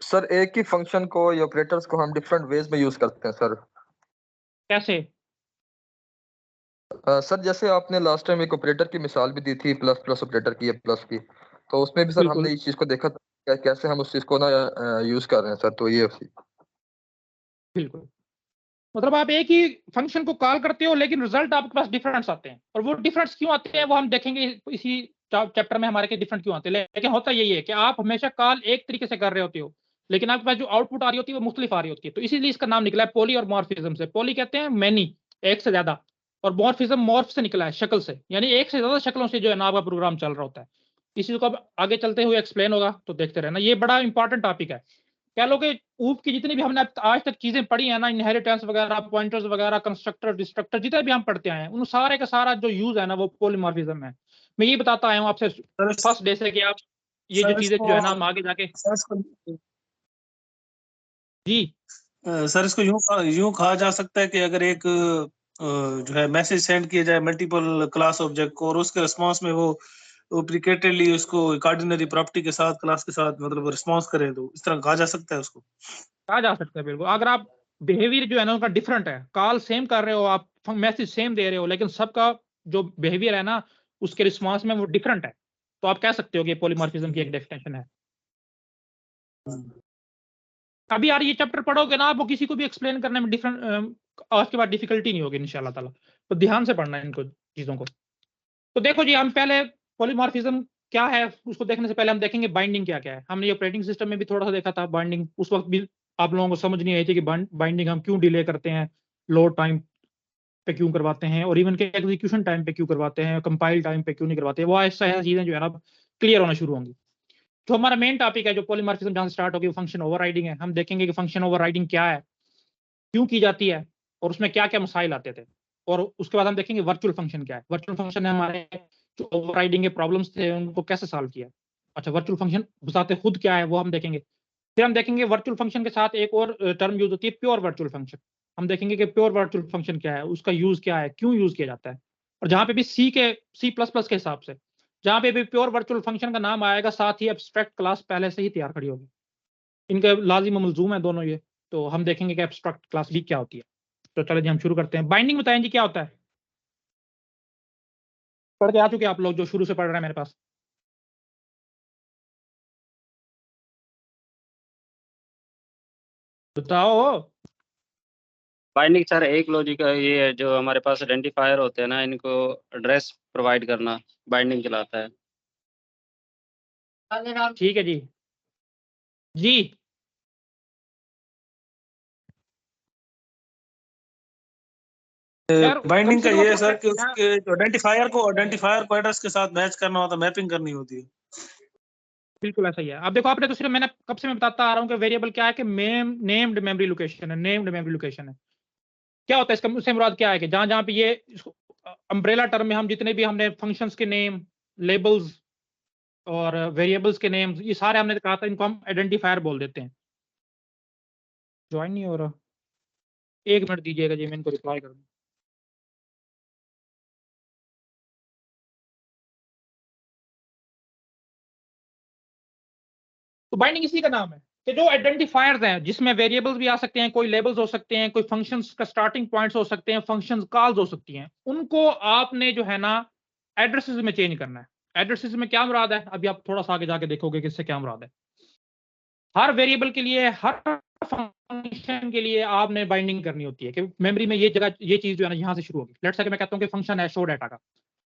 सर एक ही फंक्शन को या ऑपरेटर्स को हम डिफरेंट वेज में यूज करते हैं सर। कैसे? सर जैसे आपने लास्ट टाइम एक ऑपरेटर की मिसाल भी दी थी, प्लस प्लस ऑपरेटर की या प्लस की, तो उसमें भी सर बिल्कुल हमने इस चीज को देखा था कैसे हम उस चीज को ना यूज कर रहे हैं सर। तो ये बिल्कुल, मतलब आप एक ही फंक्शन को कॉल करते हो लेकिन रिजल्ट आपके पास डिफरेंस आते हैं, और वो डिफरेंस क्यों आते हैं वो हम देखेंगे इसी चैप्टर में हमारे के डिफरेंट क्यों आते हैं। लेकिन होता यही है कि आप हमेशा कॉल एक तरीके से कर रहे होते हो लेकिन आपके पास जो आउटपुट आ रही होती है वो मुख्तलिफ आ रही होती है। तो इसीलिए इसका नाम निकला है पॉली और मॉर्फिज्म से। पॉली कहते हैं मैनी, एक से ज्यादा, और मॉर्फिज्म मॉर्फ से निकला है, शक्ल से, यानी एक से ज्यादा शक्लों से जो है ना आपका प्रोग्राम चल रहा होता है। इसी को अब आगे चलते हुए एक्सप्लेन होगा, तो देखते रहना, ये बड़ा इंपॉर्टेंट टॉपिक है। कह लो कि ऊप की जितनी भी हमने आज तक चीजें पढ़ी है ना, इनहेरिटेंस वगैरह, पॉइंटर्स वगैरह, कंस्ट्रक्टर, डिस्ट्रक्टर, जितने भी हम पढ़ते आए हैं उन सारे का सारा जो यूज है ना वो पॉलीमॉर्फिज्म है। मैं ये बताता आया हूँ आपसे फर्स्ट डे से कि आप ये जो चीजें जो है ना हम आगे जाके जी सर इसको यूं कहा जा सकता है कि अगर एक जो है मैसेज सेंड किया जाए मल्टीपल क्लास ऑब्जेक्ट को और उसके रिस्पांस में वो प्रिकेटेडली उसको ऑर्डिनरी प्रॉपर्टी के साथ क्लास के साथ मतलब रिस्पांस करें, तो इस तरह कहा जा सकता है उसको। कहा जा सकता है बिल्कुल। अगर आप बिहेवियर जो है ना उनका डिफरेंट है, कॉल सेम कर रहे हो आप, मैसेज सेम दे रहे हो, लेकिन सबका जो बिहेवियर है ना उसके रिस्पांस में वो डिफरेंट है, तो आप कह सकते हो कि पॉलीमॉर्फिज्म की एक डेफिनेशन है। अभी यार ये चैप्टर पढ़ोगे ना आप, वो किसी को भी एक्सप्लेन करने में डिफरेंट आज के बाद डिफिकल्टी नहीं होगी इंशाल्लाह ताला। तो ध्यान से पढ़ना है इनको चीजों को। तो देखो जी, हम पहले पॉलीमॉर्फिज्म क्या है उसको देखने से पहले हम देखेंगे बाइंडिंग क्या क्या है। हमने ये ऑपरेटिंग सिस्टम में भी थोड़ा सा देखा था बाइंडिंग, उस वक्त भी आप लोगों को समझ नहीं आई थी कि बाइंडिंग हम क्यों डिले करते हैं, लोड टाइम पे क्यों करवाते हैं, और इवन के एग्जीक्यूशन टाइम पे क्यों करवाते हैं, कंपाइल टाइम पे क्यों नहीं करवाते। वो ऐसा चीजें जो है ना क्लियर होना शुरू होंगी। तो हमारा मेन टॉपिक है जो पॉलीमॉर्फिज्म जहां स्टार्ट होगी वो फंक्शन ओवरराइडिंग है। हम देखेंगे कि फंक्शन ओवरराइडिंग क्या है, क्यों की जाती है, और उसमें क्या क्या मसाइल आते थे। और उसके बाद हम देखेंगे वर्चुअल फंक्शन क्या है। वर्चुअल फंक्शन ने हमारे जो ओवरराइडिंग के प्रॉब्लम्स थे उनको कैसे सॉल्व किया। अच्छा, वर्चुअल फंक्शन बताते खुद क्या है वो हम देखेंगे। फिर हम देखेंगे वर्चुअल फंक्शन के साथ एक और टर्म यूज होती है, प्योर वर्चुअल फंक्शन। हम देखेंगे कि प्योर वर्चुअल फंक्शन क्या है, उसका यूज क्या है, क्यों यूज किया जाता है। और जहां पे भी सी प्लस प्लस के हिसाब से जहां पे भी प्योर वर्चुअल फंक्शन का नाम आएगा साथ ही एब्स्ट्रैक्ट क्लास पहले से ही तैयार खड़ी होगी। इनके लाजिम मलजूम है दोनों ये। तो हम देखेंगे कि एब्स्ट्रैक्ट क्लास भी क्या होती है। तो चलो जी हम शुरू करते हैं। बाइंडिंग बताएं जी क्या होता है, पढ़ के आ चुके आप लोग जो शुरू से पढ़ रहे हैं मेरे पास। बताओ। बाइंडिंग सर एक लॉजिक ये है, जो हमारे पास आइडेंटिफायर होते हैं ना इनको एड्रेस प्रोवाइड करना बाइंडिंग कहलाता है। ठीक है जी। जी यार बाइंडिंग का कम ये है से सर कि कम उसके आइडेंटिफायर को एड्रेस के साथ मैच करना होता है, मैपिंग करनी होती है। बिल्कुल ऐसा ही है। अब देखो आपने तो सिर्फ मैंने कब से मैं बताता आ रहा हूँ कि वेरिएबल क्या है कि नेम्ड मेमोरी लोकेशन है, नेम्ड मेमोरी लोकेशन है। क्या होता है इसका, उससे मुराद क्या है कि जहां जहां पे ये अम्ब्रेला टर्म में हम जितने भी हमने फंक्शंस के नेम, लेबल्स और वेरिएबल्स के नेम्स, ये सारे हमने कहा था इनको हम आइडेंटिफायर बोल देते हैं। ज्वाइन नहीं हो रहा, 1 मिनट दीजिएगा जी, मैं इनको रिप्लाई कर दूं। तो बाइंडिंग इसी का नाम है कि जो आइडेंटिफायर्स हैं जिसमें वेरिएबल्स भी आ सकते हैं, कोई लेबल्स हो सकते हैं, कोई फंक्शंस का स्टार्टिंग पॉइंट्स हो सकते हैं, फंक्शंस कॉल्स हो सकती हैं, उनको आपने जो है ना एड्रेसेस में चेंज करना है। एड्रेसेस में क्या मुराद है, अभी आप थोड़ा सा आगे जाके देखोगे कि इससे क्या मुराद है। हर वेरिएबल के लिए, हर फंक्शन के लिए आपने बाइंडिंग करनी होती है कि मेमोरी में ये जगह, ये चीज जो है ना यहाँ से शुरू होगी। लेट्स से कि मैं कहता हूँ कि फंक्शन है शो डाटा का,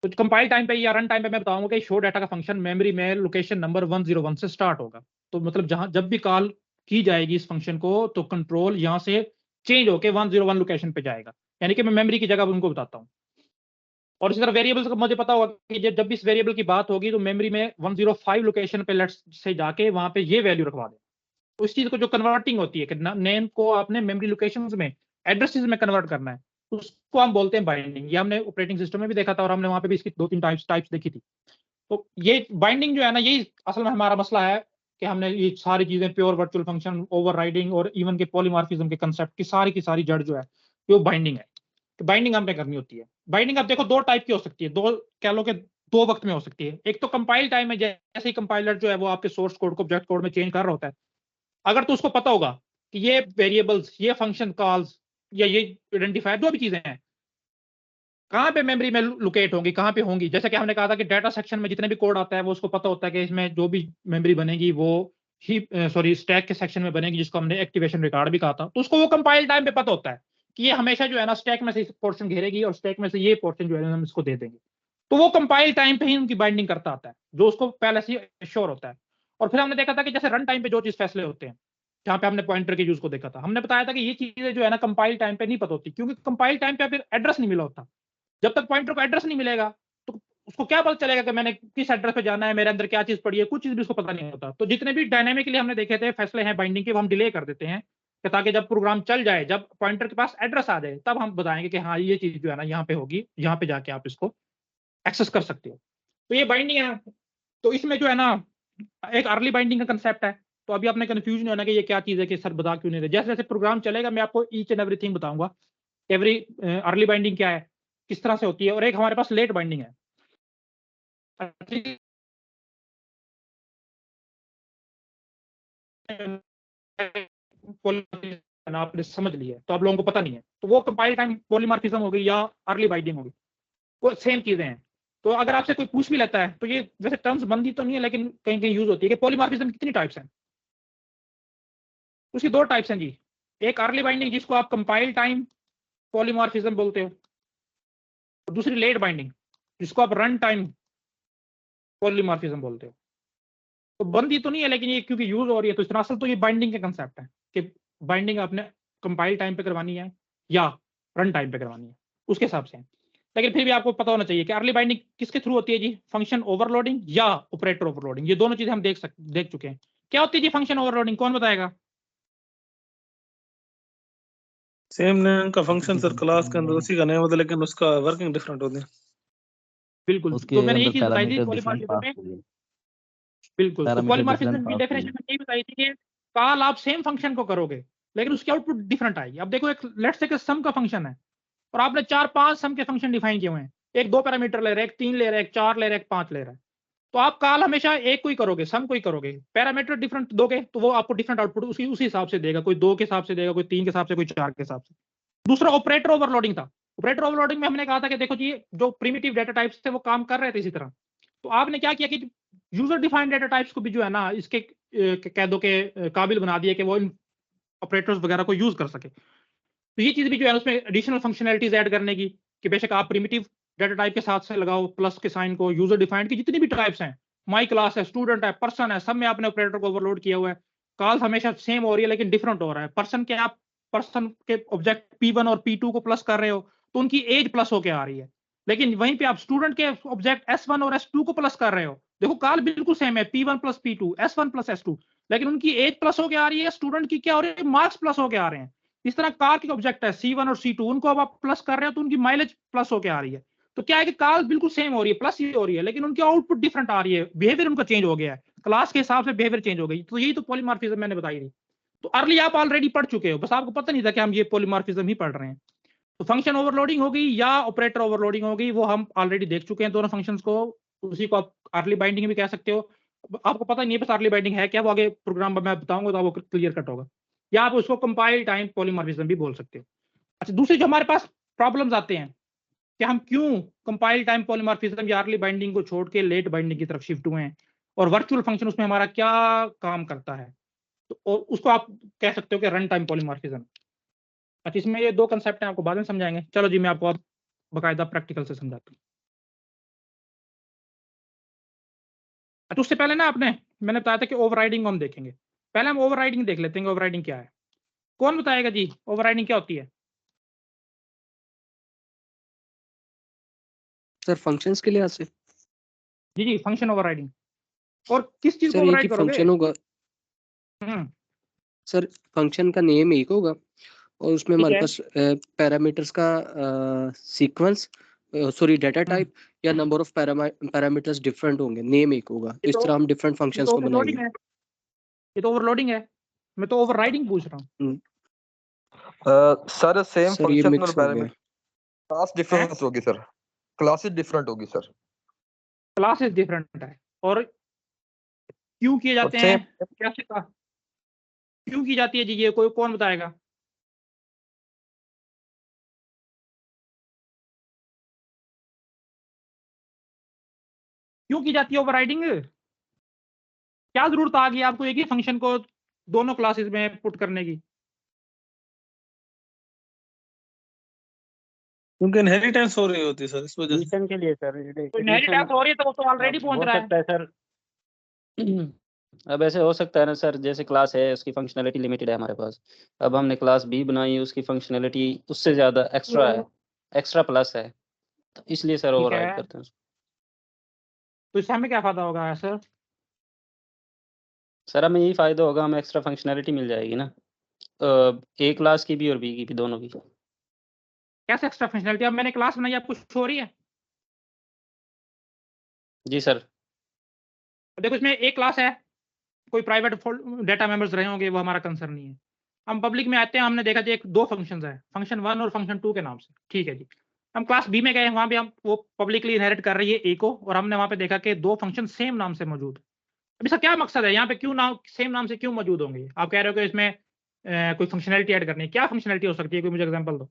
तो कंपाइल टाइम पे या रन टाइम पे मैं बताऊंगा कि शो डाटा का फंक्शन मेमोरी में लोकेशन नंबर 101 से स्टार्ट होगा। तो मतलब जहां जब भी कॉल की जाएगी इस फंक्शन को, तो कंट्रोल यहाँ से चेंज होके 101 लोकेशन पे जाएगा, यानी कि मैं मेमोरी की जगह उनको बताता हूँ। और इसी तरह वेरिएबल्स का मुझे पता होगा कि जब भी इस वेरिएबल की बात होगी तो मेमोरी में 105 लोकेशन पे लेट्स से जाके वहां पे ये वैल्यू रखवा दे। तो इस चीज को जो कन्वर्टिंग होती है कि नेम को आपने मेमोरी लोकेशंस में, एड्रेसेस में कन्वर्ट करना है, उसको हम बोलते हैं बाइंडिंग। ये हमने ऑपरेटिंग सिस्टम में भी देखा था और हमने वहां पे भी इसकी 2-3 टाइप्स देखी थी। तो ये बाइंडिंग जो है ना, यही असल में हमारा मसला है कि हमने ये सारी चीजें प्योर वर्चुअल फंक्शन, ओवरराइडिंग और इवन के पॉलीमॉर्फिज्म के कंसेप्ट की सारी जड़ जो है वो बाइंडिंग है। तो बाइंडिंग हमने करनी होती है। बाइंडिंग आप देखो दो टाइप की हो सकती है, दो कह लो कि दो वक्त में हो सकती है। एक तो कंपाइल टाइम में, जैसे ही कंपाइलर जो है वो आपके सोर्स कोड को ऑब्जेक्ट कोड में चेंज कर रहा होता है, अगर तो उसको पता होगा कि ये वेरिएबल्स, ये फंक्शन कॉल्स या ये आइडेंटिफायर, जो भी चीजें हैं कहाँ पे मेमोरी में लोकेट होंगी, कहाँ पे होंगी। जैसे कि हमने कहा था कि डाटा सेक्शन में जितने भी कोड आता है वो उसको पता होता है कि इसमें जो भी मेमोरी बनेगी वो ही स्टैक के सेक्शन में बनेगी, जिसको हमने एक्टिवेशन रिकॉर्ड भी कहा था। तो उसको वो कंपाइल टाइम पे पता होता है कि ये हमेशा जो है ना स्टैक में से इस पोर्शन घेरेगी और स्टैक में से ये पोर्शन जो है हम इसको दे देंगे। तो वो कंपाइल टाइम पे ही उनकी बाइंडिंग करता आता है, जो उसको पहले से श्योर होता है। और फिर हमने देखा था कि जैसे रन टाइम पे जो चीज फैसले होते हैं, जहाँ पे हमने पॉइंटर के यूज को देखा था, हमने बताया था कि ये चीजें जो है ना कंपाइल टाइम पे नहीं पता होती, क्योंकि कंपाइल टाइम पे फिर एड्रेस नहीं मिला होता। जब तक पॉइंटर को एड्रेस नहीं मिलेगा तो उसको क्या पता चलेगा कि मैंने किस एड्रेस पे जाना है, मेरे अंदर क्या चीज पड़ी है, कुछ चीज भी उसको पता नहीं होता। तो जितने भी डायनेमिकली हमने देखे थे फैसले हैं बाइंडिंग के, वो हम डिले कर देते हैं कि ताकि जब प्रोग्राम चल जाए, जब पॉइंटर के पास एड्रेस आ जाए, तब हम बताएंगे कि हाँ ये चीज जो है ना यहाँ पे होगी, यहाँ पे जाके आप इसको एक्सेस कर सकते हो। तो ये बाइंडिंग है। तो इसमें जो है ना एक अर्ली बाइंडिंग का कंसेप्ट है। तो अभी आपने कंफ्यूज नहीं होना कि ये क्या चीज है, कि सर बता क्यों नहीं रहे। जैसे जैसे प्रोग्राम चलेगा मैं आपको ईच एंड एवरीथिंग बताऊंगा, एवरी अर्ली बाइंडिंग क्या है, किस तरह से होती है। और एक हमारे पास लेट बाइंडिंग है। आपने समझ लिया, तो आप लोगों को पता नहीं है, तो वो कंपाइल टाइम पॉलीमॉर्फिज्म हो गई या अर्ली बाइंडिंग होगी, वो सेम चीजें हैं। तो अगर आपसे कोई पूछ भी लेता है, तो ये वैसे टर्म्स बंदी तो नहीं है लेकिन कहीं कहीं यूज होती है कि पॉलीमॉर्फिज्म कितनी टाइप्स हैं। उसकी दो टाइप्स हैं जी। एक अर्ली बाइंडिंग जिसको आप कंपाइल टाइम पॉलीमॉर्फिज्म बोलते हो, और दूसरी लेट बाइंडिंग जिसको आप रन टाइम पॉलीमॉर्फिज्म बोलते हो। तो बंदी तो नहीं है लेकिन ये क्योंकि यूज हो रही है तो इस तरह, असल तो ये बाइंडिंग के कंसेप्ट है कि बाइंडिंग आपने कंपाइल टाइम पे करवानी है या रन टाइम पे करवानी है, उसके हिसाब से है। लेकिन फिर भी आपको पता होना चाहिए कि अर्ली बाइंडिंग किसके थ्रू होती है जी, फंक्शन ओवरलोडिंग या ऑपरेटर ओवरलोडिंग। ये दोनों चीजें हम देख चुके हैं। क्या होती है जी फंक्शन ओवरलोडिंग, कौन बताएगा? सेम नेम का फंक्शन सर क्लास के अंदर उसी का नेम होता है लेकिन उसका वर्किंग डिफरेंट होती है। बिल्कुल, उसके तो मैंने यही अंदर चीज बताई थी पैरामीटर डिफरेंट पॉलीमॉर्फिज्म पास में। हुए, बिल्कुल, तो पैरामीटर पॉलीमॉर्फिज्म डिफरेंट की पास डेफिनेशन हुए। में यही बताई थी कि कॉल आप सेम फंक्शन को करोगे लेकिन उसकी आउटपुट डिफरेंट आएगी। अब देखो एक लेट्स से कि सम का फंक्शन है और आपने 4-5 सम के फंक्शन डिफाइन किए हुए हैं, एक 2 पैरामीटर ले रहा है, एक 3 ले रहा है, एक 4 ले रहा है, एक 5 ले रहा है। तो आप कॉल हमेशा एक को ही करोगे, सम को ही करोगे। पैरामीटर डिफरेंट दोगे तो वो आपको डिफरेंट आउटपुट उसी हिसाब से देगा, कोई 2 के हिसाब से देगा, कोई 3 के हिसाब से, कोई 4 के हिसाब से। दूसरा ऑपरेटर ओवरलोडिंग था। ऑपरेटर ओवरलोडिंग में हमने कहा था कि देखो जी जो प्रिमिटिव डेटा टाइप्स थे वो काम कर रहे थे इसी तरह। तो आपने क्या किया कि यूजर डिफाइंड डेटा टाइप्स को भी जो है ना इसके कह दो के काबिल बना दिया कि वो इन ऑपरेटर्स वगैरह को यूज कर सके। तो ये चीज भी जो है उसमें एडिशनल फंक्शनैलिटीज ऐड करने की, कि बेशक आप प्रिमिटिव डेटा टाइप के साथ से लगाओ प्लस के साइन को, यूजर डिफाइंड की जितनी भी टाइप्स हैं, माई क्लास है, स्टूडेंट है, पर्सन है, सब में आपने ऑपरेटर को ओवरलोड किया हुआ है। कॉल हमेशा सेम हो रही है लेकिन डिफरेंट हो रहा है। पर्सन के आप पर्सन के ऑब्जेक्ट P1 और P2 को प्लस कर रहे हो तो उनकी एज प्लस होके आ रही है, लेकिन वहीं पे आप स्टूडेंट के ऑब्जेक्ट S1 और S2 को प्लस कर रहे हो, देखो कॉल बिल्कुल सेम है, P1 plus P2, S1 plus S2, लेकिन उनकी एज प्लस होके आ रही है, स्टूडेंट की क्या हो रही है, मार्क्स प्लस होके आ रहे हैं। इस तरह कार के ऑब्जेक्ट है C1 और C2, उनको अब आप प्लस कर रहे हो तो उनकी माइलेज प्लस होके आ रही है। तो क्या है कि कार बिल्कुल सेम हो रही है, प्लस ही हो रही है, लेकिन उनकी आउटपुट डिफरेंट आ रही है, बिहेवियर उनका चेंज हो गया है, क्लास के हिसाब से बिहेवियर चेंज हो गई। तो यही तो पॉलीमॉर्फिज्म मैंने बताई थी। तो अर्ली आप ऑलरेडी पढ़ चुके हो, बस आपको पता नहीं था कि हम ये पॉलीमॉर्फिज्म ही पढ़ रहे हैं। तो फंक्शन ओवरलोडिंग होगी या ऑपरेटर ओवरलोडिंग होगी वो हम ऑलरेडी देख चुके हैं दोनों फंक्शंस को। उसी को आप अर्ली बाइंडिंग भी कह सकते हो। आपको पता नहीं है बस अर्ली बाइंडिंग है क्या, वो आगे प्रोग्राम में मैं बताऊंगा तो आपको क्लियर कट होगा। या आप उसको कंपाइल टाइम पॉलीमॉर्फिज्म भी बोल सकते हो। अच्छा, दूसरी जो हमारे पास प्रॉब्लम्स आते हैं कि हम क्यों कंपाइल टाइम पॉलीमॉर्फिज्म या अर्ली बाइंडिंग को छोड़ के लेट बाइंडिंग की तरफ शिफ्ट हुए हैं, और वर्चुअल फंक्शन उसमें हमारा क्या काम करता है, तो और उसको आप कह सकते हो कि रन टाइम पॉलीमॉर्फिज्म। अच्छा, इसमें ये दो कंसेप्ट हैं, आपको बाद में समझाएंगे। चलो जी, मैं आपको अब बकायदा प्रैक्टिकल से समझाता हूँ। अच्छा, उससे पहले ना मैंने बताया था कि ओवरराइडिंग को हम देखेंगे। पहले हम ओवरराइडिंग देख लेते हैं, ओवरराइडिंग क्या है। कौन बताएगा जी ओवरराइडिंग क्या होती है? सर फंक्शंस के लिहाज से जी जी, फंक्शन ओवरराइडिंग। और किस चीज को सर एक ही ओवरराइड करोगे? फंक्शन होगा हम्म, सर, फंक्शन का नेम एक होगा और उसमें ठीक हमारे है। पास पैरामीटर्स का सीक्वेंस सॉरी डाटा टाइप या नंबर ऑफ पैरामीटर्स डिफरेंट होंगे, नेम एक होगा। तो ये इस तो तरह हम डिफरेंट ये फंक्शंस तो को ओवरलोडिंग बनाएंगे। है, ये तो ओवरलोडिंग है। मैं तो ओवरराइडिंग पूछ रहा हूँ। सर सेम सर ये फंक्शन और मिक्स हो गया। पैरामीटर क्लास डिफरेंस होगी सर, क्लासेस डिफरेंट होगी सर। क्लासेस डिफरेंट है और क्यों किए और जाते सेम हैं, कैसे का क्यों की जाती है जी, ये कोई कौन बताएगा? क्यों की जाती है ओवरराइडिंग? क्या जरूरत आ गई आपको एक ही फंक्शन को दोनों क्लासेस में पुट करने की? क्योंकि इनहेरिटेंस हो रही होती है सर, इस वजह से। एडिशन के लिए सर, तो इनहेरिटेंस हो रही है तो वो तो ऑलरेडी पहुंच हो रहा है। सकता है सर। अब ऐसे हो सकता है ना सर, जैसे क्लास है उसकी फंक्शनैलिटी लिमिटेड है हमारे पास, अब हमने क्लास बी बनाई, उसकी फंक्शनैलिटी उससे ज़्यादा एक्स्ट्रा है, एक्स्ट्रा प्लस है, तो इसलिए सर ठीक ओवरराइड है, करते हैं। तो इससे हमें क्या फायदा होगा सर? सर हमें यही फ़ायदा होगा, हमें एक्स्ट्रा फंक्शनैलिटी मिल जाएगी ना, ए क्लास की भी और बी की भी, दोनों की। कैसे एक्स्ट्रा फंक्शनलिटी? अब मैंने क्लास बनाई, आपको शो हो रही है? जी सर। देखो, इसमें एक क्लास है, कोई प्राइवेट डाटा मेंबर्स रहे होंगे, वो हमारा कंसर्न नहीं है। हम पब्लिक में आते हैं, हमने देखा जी एक दो फंक्शंस है, फंक्शन 1 और फंक्शन 2 के नाम से, ठीक है जी। हम क्लास बी में गए, वहां भी हम वो पब्लिकली इनहेरिट कर रही है ए को, और हमने वहां पे देखा कि दो फंक्शन सेम नाम से मौजूद। अब इसका क्या मकसद है, यहाँ पे क्यों नाम सेम नाम से क्यों मौजूद होंगे? आप कह रहे हो कि इसमें कोई फंक्शनैलिटी ऐड करनी है, क्या फंक्शनैलिटी हो सकती है, कोई मुझे एग्जांपल दो।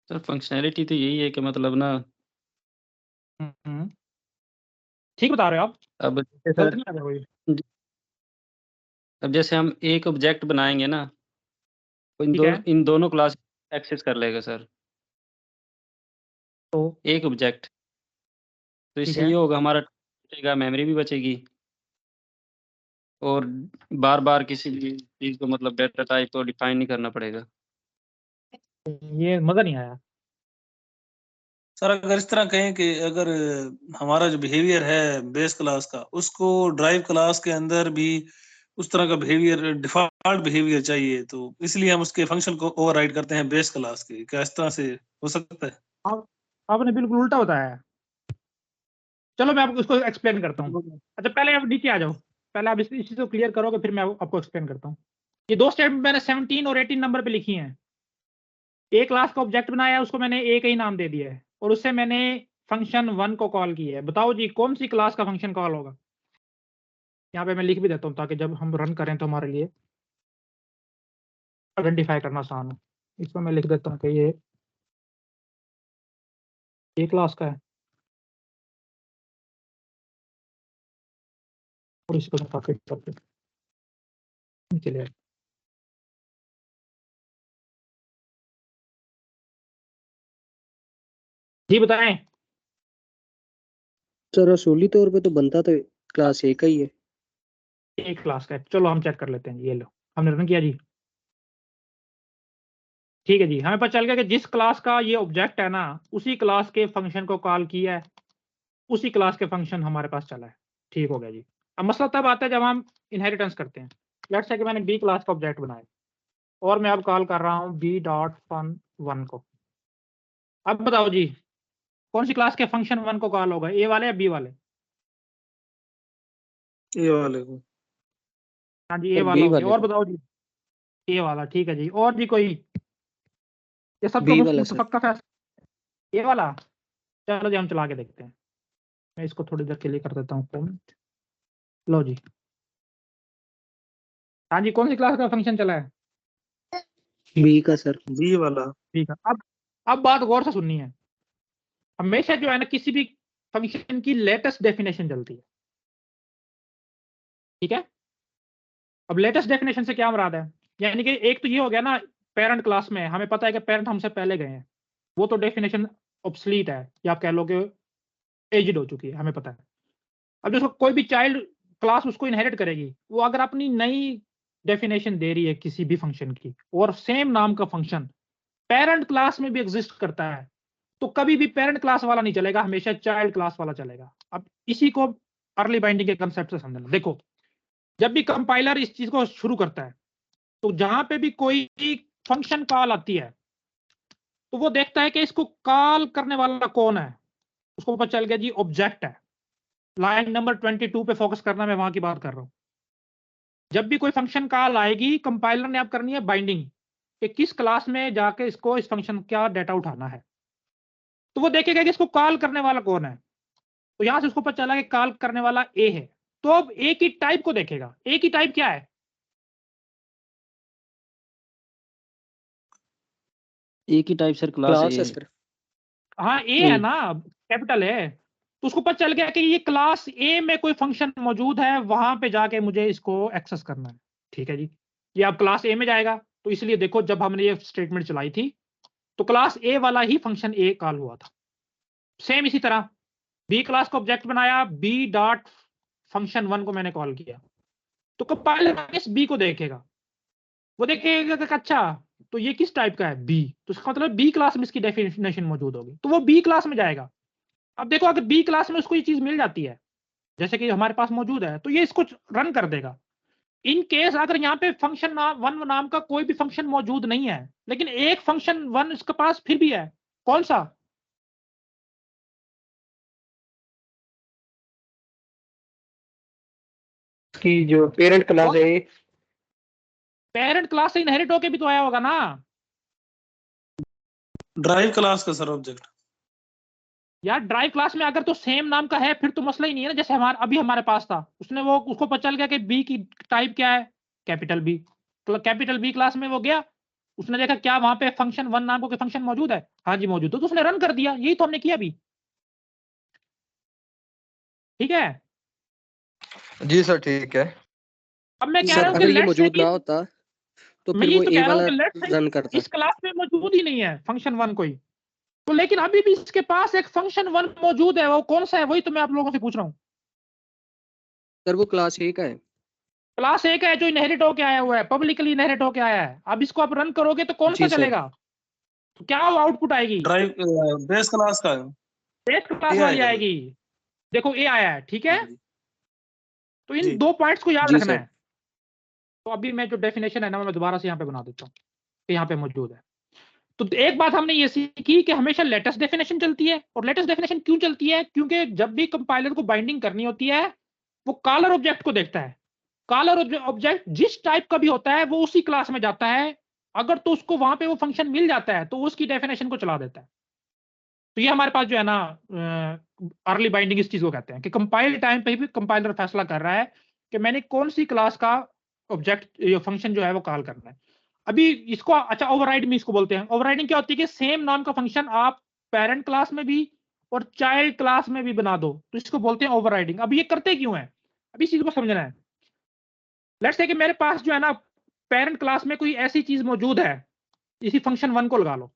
सर फंक्शनैलिटी तो यही है कि मतलब ना, हम्म, ठीक बता रहे हो आप, अब जैसे गलत सर, नहीं आ रहा कोई। अब जैसे हम एक ऑब्जेक्ट बनाएंगे ना, तो ठीक है, इन दोनों क्लास एक्सेस कर लेगा सर, तो एक ऑब्जेक्ट। तो ठीक इससे है, ये होगा, हमारा बचेगा, मेमोरी भी बचेगी, और बार बार किसी भी चीज़ को मतलब डेटा टाइप को डिफाइन नहीं करना पड़ेगा। ये मजा नहीं आया। सर अगर इस तरह कहें कि अगर हमारा जो बिहेवियर है बेस क्लास का, उसको ड्राइव क्लास के अंदर भी उस तरह का बिहेवियर, डिफॉल्ट बिहेवियर चाहिए, तो इसलिए हम उसके फंक्शन को ओवरराइड करते हैं बेस क्लास के। क्या इस तरह से हो सकता है? आप आपने बिल्कुल उल्टा बताया है। चलो मैं आपको इसको एक्सप्लेन करता हूँ। अच्छा, पहले आप नीचे आ जाओ, पहले आप इस चीज को क्लियर करोगे, फिर मैं आपको एक्सप्लेन करता हूँ। ये दो स्टेटमेंट मैंने 17 और 18 नंबर पे लिखी हैं। एक क्लास का ऑब्जेक्ट बनाया है, उसको मैंने ए का ही नाम दे दिया है, और उससे मैंने फंक्शन 1 को कॉल किया है। बताओ जी कौन सी क्लास का फंक्शन कॉल होगा? यहाँ पे मैं लिख भी देता हूँ ताकि जब हम रन करें तो हमारे लिए आइडेंटिफाई करना आसान हो। इसमें मैं लिख देता हूँ कि ये ए क्लास का है, और इसको मैं कॉपी करके नीचे ले आया। जी बताएं। सर असूली तौर पे तो बनता तो क्लास ए का ही है। एक क्लास का है, चलो हम चेक कर लेते हैं। ये लो, हमने रन किया जी। ठीक है जी, हमें पता चल गया कि जिस क्लास का ये ऑब्जेक्ट है ना, उसी क्लास के फंक्शन को कॉल किया है, उसी क्लास के फंक्शन हमारे पास चला है। ठीक हो गया जी। अब मसला तब आता है जब हम इनहेरिटेंस करते हैं। लेट्स से कि मैंने बी क्लास का ऑब्जेक्ट बनाया और मैं अब कॉल कर रहा हूँ बी डॉट फन 1 को। अब बताओ जी कौन सी क्लास के फंक्शन 1 को कॉल होगा, ए वाले या बी वाले? ये वाले को। हाँ जी, ए सर वाला बी हो गया। वाले और को। बताओ जी, ए वाला, ठीक है जी। और भी कोई? ये सब बी तो वाला सर। मुतफक का फैसला, ए वाला। चलो जी हम चला के देखते हैं। मैं इसको थोड़ी देर के लिए कर देता हूँ कमेंट। लो जी, हाँ जी, कौन सी क्लास का फंक्शन चला है? बी का सर। बी वाला। ठीक है। अब बात गौर से सुननी है। हमेशा जो है ना किसी भी फंक्शन की लेटेस्ट डेफिनेशन चलती है, ठीक है। अब लेटेस्ट डेफिनेशन से क्या मुराद है? यानी कि एक तो ये हो गया ना, पेरेंट क्लास में हमें पता है कि पेरेंट हमसे पहले गए हैं, वो तो डेफिनेशन ऑब्सलीट है, या आप कह लो कि एज्ड हो चुकी है, हमें पता है। अब जो कोई भी चाइल्ड क्लास उसको इनहेरिट करेगी, वो अगर अपनी नई डेफिनेशन दे रही है किसी भी फंक्शन की, और सेम नाम का फंक्शन पेरेंट क्लास में भी एग्जिस्ट करता है, तो कभी भी पेरेंट क्लास वाला नहीं चलेगा, हमेशा चाइल्ड क्लास वाला चलेगा। अब इसी को अर्ली बाइंडिंग के कंसेप्ट से समझना। देखो, जब भी कंपाइलर इस चीज को शुरू करता है, तो जहां पे भी कोई फंक्शन कॉल आती है, तो वो देखता है कि इसको कॉल करने वाला कौन है। उसको पता चल गया जी ऑब्जेक्ट है। लाइन नंबर 22 पे फोकस करना, मैं वहां की बात कर रहा हूं। जब भी कोई फंक्शन कॉल आएगी, कंपाइलर ने आप करनी है बाइंडिंग कि किस क्लास में जाके इसको इस फंक्शन का डाटा उठाना है। तो वो देखेगा कि इसको कॉल करने वाला कौन है। तो यहां से उसको पता चला कि कॉल करने वाला ए है। तो अब ए की टाइप को देखेगा। ए की टाइप क्या है? ए की टाइप सर क्लास क्लास ए है है। सर। हाँ ए है ना, कैपिटल है। तो उसको पता चल गया कि ये क्लास ए में कोई फंक्शन मौजूद है, वहां पे जाके मुझे इसको एक्सेस करना है। ठीक है जी, ये अब क्लास ए में जाएगा। तो इसलिए देखो, जब हमने ये स्टेटमेंट चलाई थी, तो क्लास ए वाला ही फंक्शन ए कॉल हुआ था। सेम इसी तरह बी क्लास को ऑब्जेक्ट बनाया, बी डॉट फंक्शन 1 को मैंने कॉल किया, तो कंपाइलर इस बी को देखेगा। वो देखेगा कि अच्छा, तो ये किस टाइप का है? बी। तो इसका मतलब बी क्लास में इसकी डेफिनेशन मौजूद होगी, तो वो बी क्लास में जाएगा। अब देखो, अगर बी क्लास में उसको ये चीज मिल जाती है, जैसे कि हमारे पास मौजूद है, तो ये इसको रन कर देगा। इन केस अगर यहाँ पे फंक्शन वन नाम का कोई भी फंक्शन मौजूद नहीं है, लेकिन एक फंक्शन 1 इसके पास फिर भी है, कौन सा? कि जो पेरेंट क्लास है, पेरेंट क्लास से इनहेरिट होके भी तो आया होगा ना। ड्राइव क्लास का सर ऑब्जेक्ट। यार ड्राइव क्लास में अगर तो सेम नाम का है, फिर तो मसला ही नहीं है ना। जैसे हमारे पास था, उसको पता चल गया कि बी की टाइप क्या है, capital B. Capital B class में वो गया, उसने देखा क्या वहां पे फंक्शन 1 नाम का फंक्शन मौजूद है, हाँ जी मौजूद है, तो उसने रन कर दिया। यही तो हमने किया अभी, ठीक है। जी सर ठीक है। अब मैं कह सर रहा हूँ कि अगर ये लेट्स से मौजूद ना होता तो मैं फिर यही वो तो ए कह रहा हूँ वाला कि लेट्स से रन करता। इस क्लास में मौजूद ही नहीं है फंक्शन 1 कोई, तो लेकिन अभी भी इसके पास एक फंक्शन 1 मौजूद है। वो कौन सा है? वही तो मैं आप लोगों से पूछ रहा हूँ। सर वो क्लास ए का है। क्लास एक है जो इनहेरिट होके आया हुआ है, पब्लिकली इनहेरिट होके आया है। अब इसको आप रन करोगे तो कौन सा जी सर। चलेगा? तो क्या आउटपुट आएगी? ड्राइव बेस क्लास का बेस क्लास ये वाली आएगा। आएगी। देखो ए आया है, ठीक है। तो इन जी। दो पॉइंट्स को याद जी रखना सर। है। तो अभी मैं जो डेफिनेशन है ना, मैं दोबारा से यहाँ पे बना देता हूँ कि यहाँ पे मौजूद है। तो एक बात हमने ये सीखी कि हमेशा लेटेस्ट डेफिनेशन चलती है। और लेटेस्ट डेफिनेशन क्यों चलती है? क्योंकि जब भी कंपाइलर को बाइंडिंग करनी होती है, वो कॉलर ऑब्जेक्ट को देखता है। कॉलर ऑब्जेक्ट जिस टाइप का भी होता है, वो उसी क्लास में जाता है। अगर तो उसको वहां पे वो फंक्शन मिल जाता है, तो वो उसकी डेफिनेशन को चला देता है। तो ये हमारे पास जो है ना, अर्ली बाइंडिंग इस चीज को कहते हैं कि कंपाइल टाइम पे भी कंपाइलर फैसला कर रहा है कि मैंने कौन सी क्लास का ऑब्जेक्ट या फंक्शन जो है वो कॉल करना है। अभी इसको अच्छा ओवरराइड में इसको बोलते हैं। ओवरराइडिंग क्या होती है कि सेम नाम का फंक्शन आप पेरेंट क्लास में भी और चाइल्ड क्लास में भी बना दो, तो इसको बोलते हैं ओवरराइडिंग। अब ये करते क्यों है, अभी इस चीज को समझना है। लेट्स से कि मेरे पास जो है ना, पेरेंट क्लास में कोई ऐसी चीज मौजूद है, इसी फंक्शन 1 को लगा लो,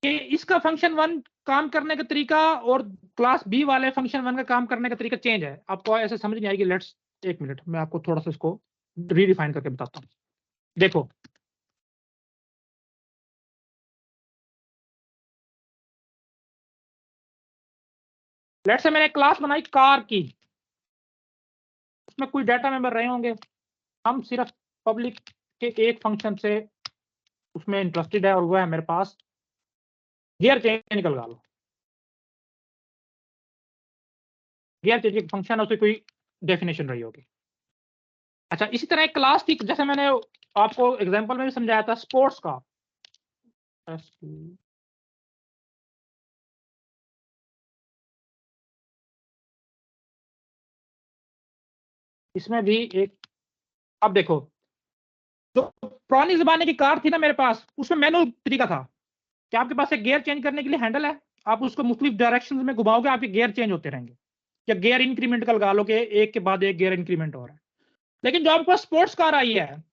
कि इसका फंक्शन 1 काम करने का तरीका और क्लास बी वाले फंक्शन 1 का काम करने का तरीका चेंज है। आपको ऐसे समझ नहीं आएगी। लेट्स एक मिनट, मैं आपको थोड़ा सा इसको रीडिफाइन करके बताता हूँ। देखो, लेट्स से मैंने क्लास बनाई कार की, उसमें कोई डाटा मेंबर रहे होंगे। हम सिर्फ पब्लिक के एक फंक्शन से उसमें इंटरेस्टेड है, और वो है मेरे पास गियर चेंज निकल लो। गियर चेंज एक फंक्शन है, उसकी कोई डेफिनेशन रही होगी। अच्छा, इसी तरह एक क्लास थी, जैसे मैंने आपको एग्जांपल में भी समझाया था स्पोर्ट्स का। इसमें भी एक, अब देखो जो पुरानी जमाने की कार थी ना मेरे पास, उसमें मैनुअल तरीका था कि आपके पास एक गियर चेंज करने के लिए हैंडल है, आप उसको मुख्तलिफ डायरेक्शंस में घुमाओगे, आपके गियर चेंज होते रहेंगे, या गियर इंक्रीमेंट का लगा लो कि एक के बाद एक गियर इंक्रीमेंट हो रहा है। लेकिन जो आपके पास स्पोर्ट्स कार आई है,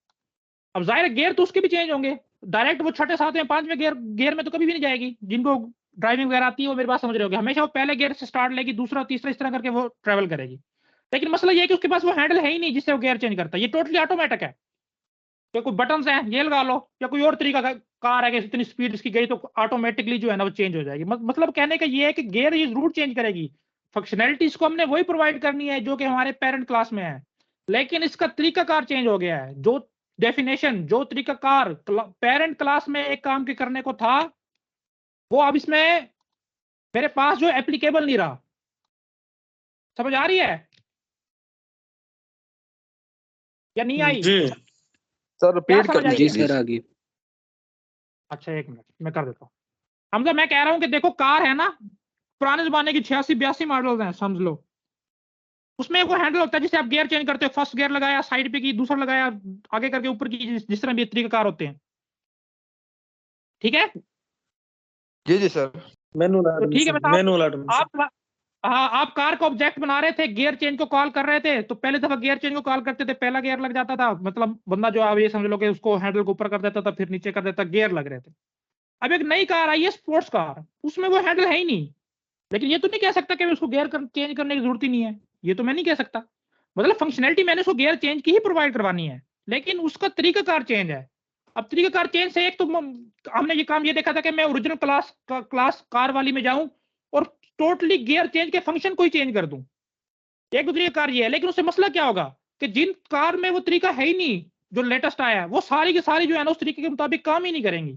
अब जाहिर है गियर तो उसके भी चेंज होंगे, डायरेक्ट वो छठे सातवें पांचवें गियर में तो कभी भी नहीं जाएगी। जिनको ड्राइविंग वगैरह आती है वो मेरी बात समझ रहे होगे, हमेशा वो पहले गियर से स्टार्ट लेगी, दूसरा तीसरा इस तरह करके वो ट्रेवल करेगी। लेकिन मसला ये है कि उसके पास वो हैंडल है ही नहीं जिससे वो गियर चेंज करता है, ये टोटली ऑटोमेटिक है। तो कोई बटन्स हैं ये लगा लो, या कोई और तरीका का कार है कि इतनी स्पीड इसकी गई तो ऑटोमेटिकली जो है ना वो चेंज हो जाएगी। मतलब कहने का ये है कि गियर ये जरूर चेंज करेगी, फंक्शनैलिटीज को हमने वही प्रोवाइड करनी है जो कि हमारे पेरेंट क्लास में है, लेकिन इसका तरीका कार चेंज हो गया है। जो डेफिनेशन, जो तरीका कार पेरेंट क्लास में एक काम के करने को था, वो अब इसमें मेरे पास जो एप्लीकेबल नहीं रहा। समझ आ रही है या नहीं आई? जी सर रिपीट समझ कर आई? जी दीजिए सर आगे। अच्छा एक मिनट मैं कर देता हूँ। हमजा मैं कह रहा हूँ कि देखो कार है ना, पुराने जमाने की 86-82 मॉडल्स हैं समझ लो, उसमें वो हैंडल होता है जिससे आप गियर चेंज करते हो, फर्स्ट गियर लगाया साइड पे की, दूसरा लगाया आगे करके ऊपर की, जिस तरह भी तरीके कार होते हैं, ठीक है? जी सर। तो ठीक है, मैं मैनुअल आप हाँ, आप कार को ऑब्जेक्ट बना रहे थे, गियर चेंज को कॉल कर रहे थे, तो पहले दफा गियर चेंज को कॉल करते थे पहला गियर लग जाता था, मतलब बंदा जो आप ये समझ लो कि उसको हैंडल को ऊपर कर देता था फिर नीचे कर देता, गियर लग रहे थे। अब एक नई कार आई है स्पोर्ट्स कार, उसमें वो हैंडल है ही नहीं, लेकिन ये तो नहीं कह सकता कि उसको गियर चेंज करने की जरूरत ही नहीं है, ये तो मैं नहीं कह सकता। मतलब फंक्शनैलिटी मैंने उसको गियर चेंज की ही प्रोवाइड करवानी है, लेकिन उसका तरीकाकार चेंज है। अब तरीकाकार चेंज से एक तो हमने ये काम ये देखा था कि मैं ओरिजिनल क्लास कार वाली में जाऊं और टोटली गियर चेंज के फंक्शन को ही चेंज कर दूं, एक तो तरीकाकार ये है। लेकिन उससे मसला क्या होगा कि जिन कार में वो तरीका है ही नहीं जो लेटेस्ट आया है, वो सारी की सारी जो है ना उस तरीके के मुताबिक काम ही नहीं करेंगी।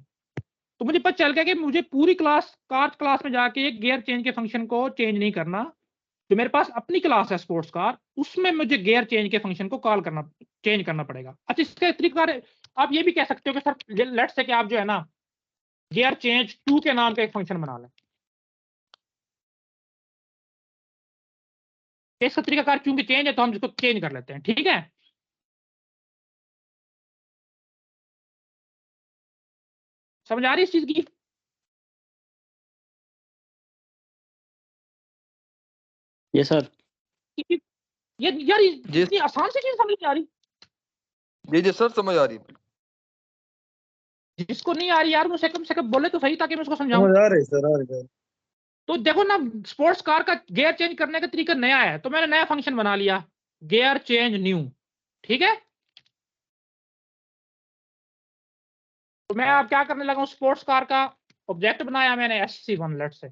तो मुझे पता चल गया कि मुझे पूरी कार क्लास में जाके गियर चेंज के फंक्शन को चेंज नहीं करना। जो मेरे पास अपनी क्लास है स्पोर्ट्स कार, उसमें मुझे गियर चेंज के फंक्शन को कॉल करना चेंज करना पड़ेगा। अच्छा इसका तरीका आप ये भी कह सकते हो कि सर लेट्स से कि आप जो है ना गियर चेंज 2 के नाम का एक फंक्शन बना लें, इसका तरीकाकार चूंकि चेंज है तो हम इसको चेंज कर लेते हैं, ठीक है? समझ आ रही है इस चीज की? ये सर ये यार इतनी आसान सी चीज समझ नहीं आ रही। जी सर समझ आ रही है। जिसको नहीं आ रही यार मुझसे कम से कम बोले तो सही ताकि मैं उसको समझाऊं। समझ आ रही सर, आ रही। तो देखो ना स्पोर्ट्स कार का गियर चेंज करने का तरीका नया है, तो मैंने नया फंक्शन बना लिया गियर चेंज न्यू, ठीक है? तो मैं अब क्या करने लगा हूं, स्पोर्ट्स कार का ऑब्जेक्ट बनाया मैंने SC1 लेट से,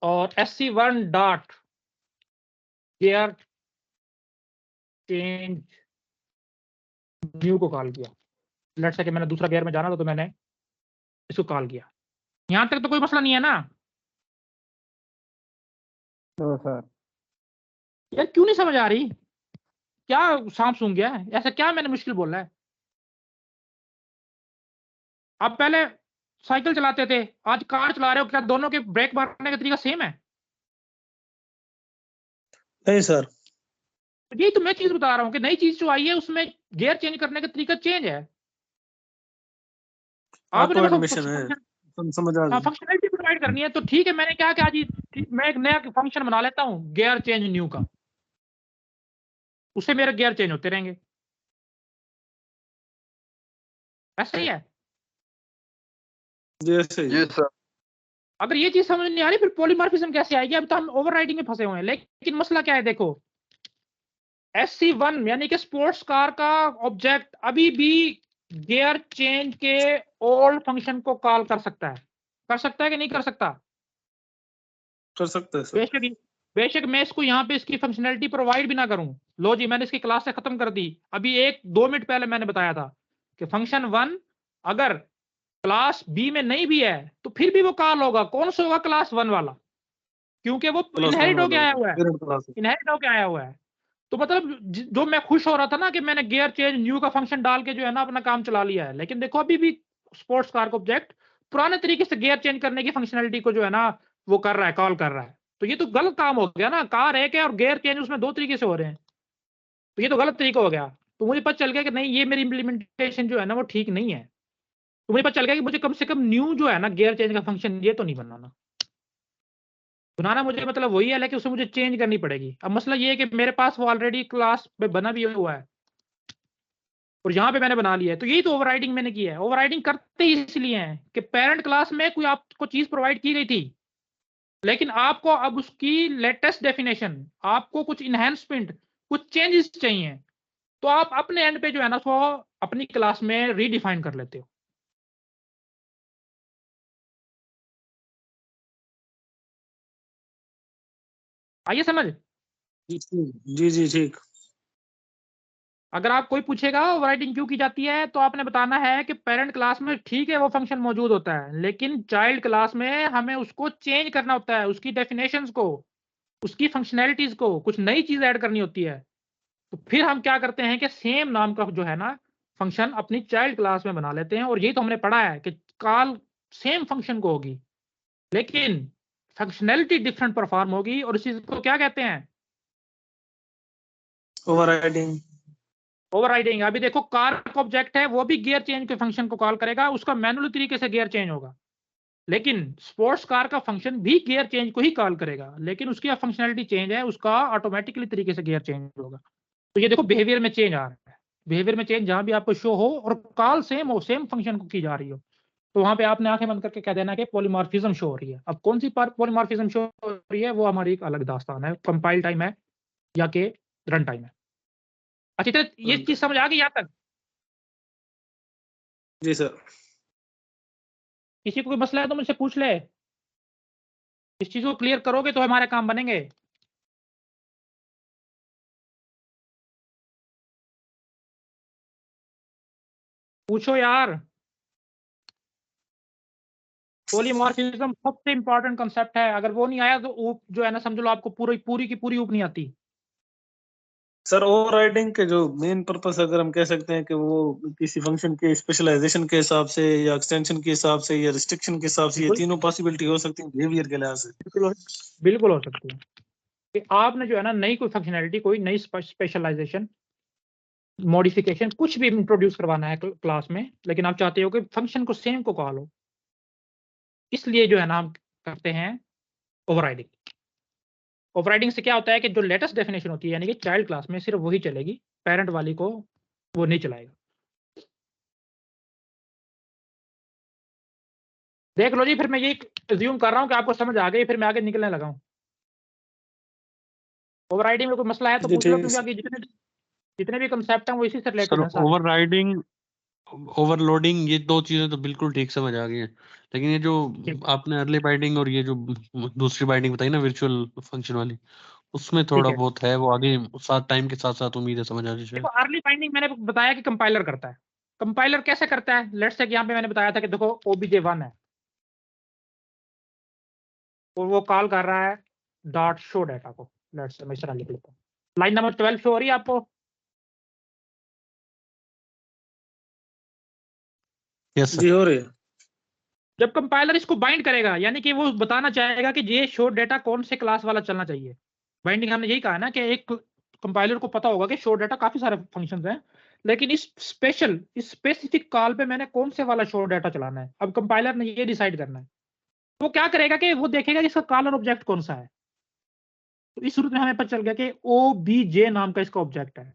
और SC1 dot gear change new को कॉल किया। लेट से कि मैंने दूसरा गियर में जाना था तो मैंने इसको कॉल किया। यहां तक तो कोई मसला नहीं है ना? सर यार क्यों नहीं समझ आ रही? क्या सांप सूंघ गया है? ऐसा क्या मैंने मुश्किल बोला है? आप पहले साइकिल चलाते थे, आज कार चला रहे हो, क्या दोनों के ब्रेक मारने का तरीका सेम है? नहीं सर, यही तो मैं चीज बता रहा हूँ कि नई चीज जो आई है उसमें गियर चेंज करने का तरीका चेंज है। आपने ऑटो एडमिशन है, समझ आ गई। फंक्शनैलिटी प्रोवाइड करनी है, तो ठीक है मैंने क्या कि आज मैं एक नया फंक्शन बना लेता हूँ गियर चेंज न्यू का, उससे मेरे गियर चेंज होते रहेंगे। ऐसा ही है? जी सर। अगर ये चीज समझ नहीं आ रही फिर पॉलीमॉर्फिज्म कैसे आएगी? अब तो हम ओवरराइडिंग में फंसे हुए हैं। लेकिन मसला क्या है देखो, SC1 यानी कि स्पोर्ट्स कार का ऑब्जेक्ट अभी भी गियर चेंज के ओल्ड फंक्शन को कॉल कर सकता है कि नहीं कर सकता? कर सकते हैं सर। बेशक मैं इसको यहाँ पे इसकी फंक्शनैलिटी प्रोवाइड भी ना करूं, लो जी मैंने इसकी क्लास से खत्म कर दी। अभी 1-2 मिनट पहले मैंने बताया था कि फंक्शन 1 अगर क्लास B में नहीं भी है तो फिर भी वो कॉल होगा। कौन सा होगा? क्लास 1 वाला, क्योंकि वो इनहेरिट होके आया हुआ है, इनहेरिट होके आया हुआ है। तो मतलब जो मैं खुश हो रहा था ना कि मैंने गियर चेंज न्यू का फंक्शन डाल के जो है ना अपना काम चला लिया है, लेकिन देखो अभी भी स्पोर्ट्स कार का ऑब्जेक्ट पुराने तरीके से गियर चेंज करने की फंक्शनैलिटी को जो है ना वो कर रहा है, कॉल कर रहा है। तो ये तो गलत काम हो गया ना, कार एक है और गियर चेंज उसमें 2 तरीके से हो रहे हैं, तो ये तो गलत तरीका हो गया। तो मुझे पता चल गया कि नहीं, ये मेरी इम्प्लीमेंटेशन जो है ना वो ठीक नहीं है। तो मुझे पता चल गया कि मुझे कम से कम न्यू जो है ना गियर चेंज का फंक्शन ये तो नहीं बनाना मुझे मतलब वही है, लेकिन उसे मुझे चेंज करनी पड़ेगी। अब मसला ये है कि मेरे पास वो ऑलरेडी क्लास में बना भी हुआ है और यहाँ पे मैंने बना लिया है, तो यही तो ओवरराइडिंग मैंने किया है। ओवरराइडिंग करते ही इसलिए है कि पेरेंट क्लास में कोई आपको चीज प्रोवाइड की गई थी, लेकिन आपको अब उसकी लेटेस्ट डेफिनेशन, आपको कुछ इनहेंसमेंट, कुछ चेंजेस चाहिए, तो आप अपने एंड पे जो है ना उसको अपनी क्लास में रीडिफाइन कर लेते हो। आइए समझ। जी जी ठीक। अगर आप कोई पूछेगा ओवरराइडिंग क्यों की जाती है, तो आपने बताना है कि पेरेंट क्लास में ठीक है वो फंक्शन मौजूद होता है, लेकिन चाइल्ड क्लास में हमें उसको चेंज करना होता है, उसकी डेफिनेशंस को, उसकी फंक्शनैलिटीज को, कुछ नई चीज ऐड करनी होती है। तो फिर हम क्या करते हैं कि सेम नाम का जो है ना फंक्शन अपनी चाइल्ड क्लास में बना लेते हैं, और यही तो हमने पढ़ा है कि कॉल सेम फंक्शन को होगी लेकिन फंक्शनैलिटी डिफरेंट परफॉर्म होगी, और इस चीज को क्या कहते हैं? ओवरराइडिंग। ओवरराइडिंग। अभी देखो कार का ऑब्जेक्ट है, वो भी गियर चेंज के फंक्शन को कॉल करेगा, उसका मैनुअल तरीके से गियर चेंज होगा, लेकिन स्पोर्ट्स कार का फंक्शन भी गियर चेंज को ही कॉल करेगा, लेकिन उसकी फंक्शनैलिटी चेंज है, उसका ऑटोमेटिकली तरीके से गियर चेंज होगा। तो ये देखो बिहेवियर में चेंज आ रहा है, बिहेवियर में चेंज जहां भी आपको शो हो और कॉल सेम हो, सेम फंक्शन को की जा रही हो, तो वहां पे आपने आंखें बंद करके कह देना कि पॉलीमॉर्फिज्म शो हो रही है। अब कौन सी पॉलीमॉर्फिज्म शो हो रही है वो हमारी एक अलग दास्तान है, कंपाइल टाइम है या के रन टाइम है। अच्छी तरह ये चीज समझ आ गई यहाँ तक? जी सर। किसी को कोई मसला है तो मुझसे पूछ ले, इस चीज को क्लियर करोगे तो हमारे काम बनेंगे। पूछो यार। पॉलीमॉर्फिज्म सबसे इंपॉर्टेंट कंसेप्ट है, अगर वो नहीं आया तो ऊप जो है ना समझ लो आपको पूरी की पूरी ऊप नहीं आती। सर ओवरराइडिंग के जो मेन पर्पस अगर हम कह सकते हैं कि वो किसी फंक्शन के स्पेशलाइजेशन के हिसाब से या एक्सटेंशन के हिसाब से या रिस्ट्रिक्शन के हिसाब से, ये तीनों पॉसिबिलिटी हो सकती है बिहेवियर के लिहाज से। बिल्कुल हो सकती है कि आपने जो है ना नई कोई फंक्शनैलिटी, कोई नई स्पेशलाइजेशन, मॉडिफिकेशन कुछ भी इंट्रोड्यूस करवाना है क्लास में, लेकिन आप चाहते हो कि फंक्शन को सेम को कॉल हो, इसलिए जो है ना हम करते हैं ओवरराइडिंग। ओवरराइडिंग से क्या होता है कि जो लेटेस्ट डेफिनेशन होती है यानी कि चाइल्ड क्लास में सिर्फ वही चलेगी, पेरेंट वाली को वो नहीं चलाएगा। देख लो जी, फिर मैं ये अज्यूम कर रहा हूँ कि आपको समझ आ गई, फिर मैं आगे निकलने लगा हूँ। ओवरराइडिंग में कोई मसला है तो जी, पूछ लो, ठीक। क्योंकि आगे जितने भी कंसेप्ट हैं वो इसी से रिलेटेड सर हैं सारे। ओवरराइडिंग ओवरलोडिंग ये दो चीजें तो बिल्कुल ठीक समझ आ गई हैं, लेकिन ये जो ठीक। आपने अर्ली बाइंडिंग और ये जो दूसरी बाइंडिंग बताई ना वर्चुअल फंक्शन वाली, उसमें थोड़ा है। बहुत है, वो आगे साथ टाइम के साथ साथ उम्मीद है समझ आ जाए देखो अर्ली बाइंडिंग मैंने बताया कि कंपाइलर करता है। कंपाइलर कैसे करता है? लेट्स से यहाँ पे मैंने बताया था कि देखो obj1 है और वो कॉल कर रहा है डॉट शो डाटा को। लेट्स से मैं इस तरह लिख लेता हूँ। लाइन नंबर 12 शो हो रही है आपको? यस जी सर। हो रही है। जब कंपाइलर इसको बाइंड करेगा यानी कि वो बताना चाहेगा कि ये शो डाटा कौन से क्लास वाला चलना चाहिए। बाइंडिंग हमने यही कहा ना कि एक कंपाइलर को पता होगा कि शो डाटा काफी सारे फंक्शंस हैं, लेकिन इस स्पेसिफिक कॉल पे मैंने कौन से वाला शो डाटा चलाना है। अब कंपाइलर ने ये डिसाइड करना है, वो क्या करेगा कि वो देखेगा कि इसका कॉलर ऑब्जेक्ट कौन सा है। तो इस सूरत में हमें पता चल गया कि OBJ नाम का इसका ऑब्जेक्ट है।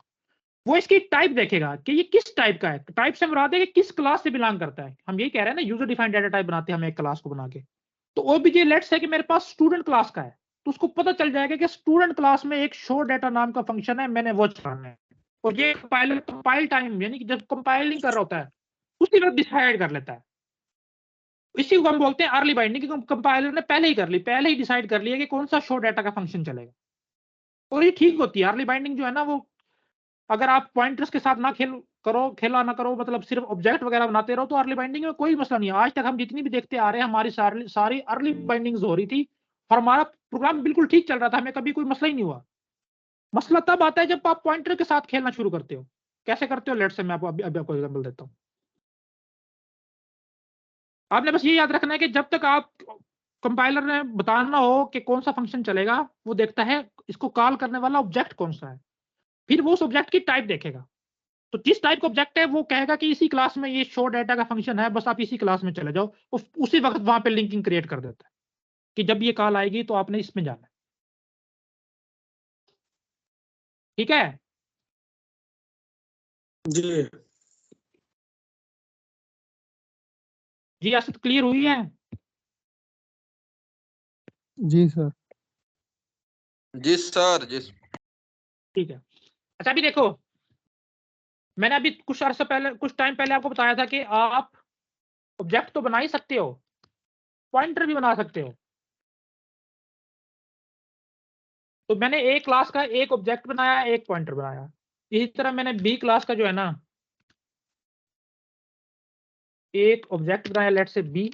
वो इसकी टाइप देखेगा कि ये किस टाइप का है, टाइप से मुराद है कि किस क्लास से बिलोंग करता है। हम यही कह रहे हैं ना, यूजर डिफाइंड डाटा टाइप बनाते हैं हम एक क्लास को बना के। तो OBJ लेट्स है कि मेरे पास स्टूडेंट क्लास का है, तो उसको पता चल जाएगा कि स्टूडेंट क्लास में एक शो डाटा नाम का फंक्शन है, मैंने वो चलाना है। और ये कंपाइल टाइम यानी कि जब कंपाइलिंग कर रहा होता है उसी वक्त डिसाइड कर लेता है। इसी को हम बोलते हैं अर्ली बाइंडिंग, क्योंकि कंपाइलर ने पहले ही कर ली, पहले ही डिसाइड कर लिया कि कौन सा शो डाटा का फंक्शन चलेगा। और ये ठीक होती है अर्ली बाइंडिंग जो है ना, वो अगर आप पॉइंटर्स के साथ ना खेला ना करो, मतलब सिर्फ ऑब्जेक्ट वगैरह बनाते रहो, तो अर्ली बाइंडिंग में कोई मसला नहीं है। आज तक हम जितनी भी देखते आ रहे हैं हमारी सारी अर्ली बाइंडिंग्स हो रही थी और हमारा प्रोग्राम बिल्कुल ठीक चल रहा था, हमें कभी कोई मसला ही नहीं हुआ। मसला तब आता है जब आप पॉइंटर के साथ खेलना शुरू करते हो। कैसे करते हो? लेट से मैं आपको अभी आपको एग्जांपल देता हूँ। आपने बस ये याद रखना है कि जब तक आप कंपाइलर ने बताना हो कि कौन सा फंक्शन चलेगा, वो देखता है इसको कॉल करने वाला ऑब्जेक्ट कौन सा है, फिर वो उस ऑब्जेक्ट की टाइप देखेगा। तो जिस टाइप का ऑब्जेक्ट है वो कहेगा कि इसी क्लास में ये शो डाटा का फंक्शन है, बस आप इसी क्लास में चले जाओ। उसी वक्त वहां पे लिंकिंग क्रिएट कर देता है कि जब ये कॉल आएगी तो आपने इसमें जाना है। ठीक है जी जी, आसिफ क्लियर हुई है? जी सर। जी सर जी। ठीक है। अच्छा अभी देखो, मैंने अभी कुछ टाइम पहले आपको बताया था कि आप ऑब्जेक्ट तो बना ही सकते हो, पॉइंटर भी बना सकते हो। तो मैंने ए क्लास का एक ऑब्जेक्ट बनाया, एक पॉइंटर बनाया। इसी तरह मैंने बी क्लास का जो है ना एक ऑब्जेक्ट बनाया, लेट से बी,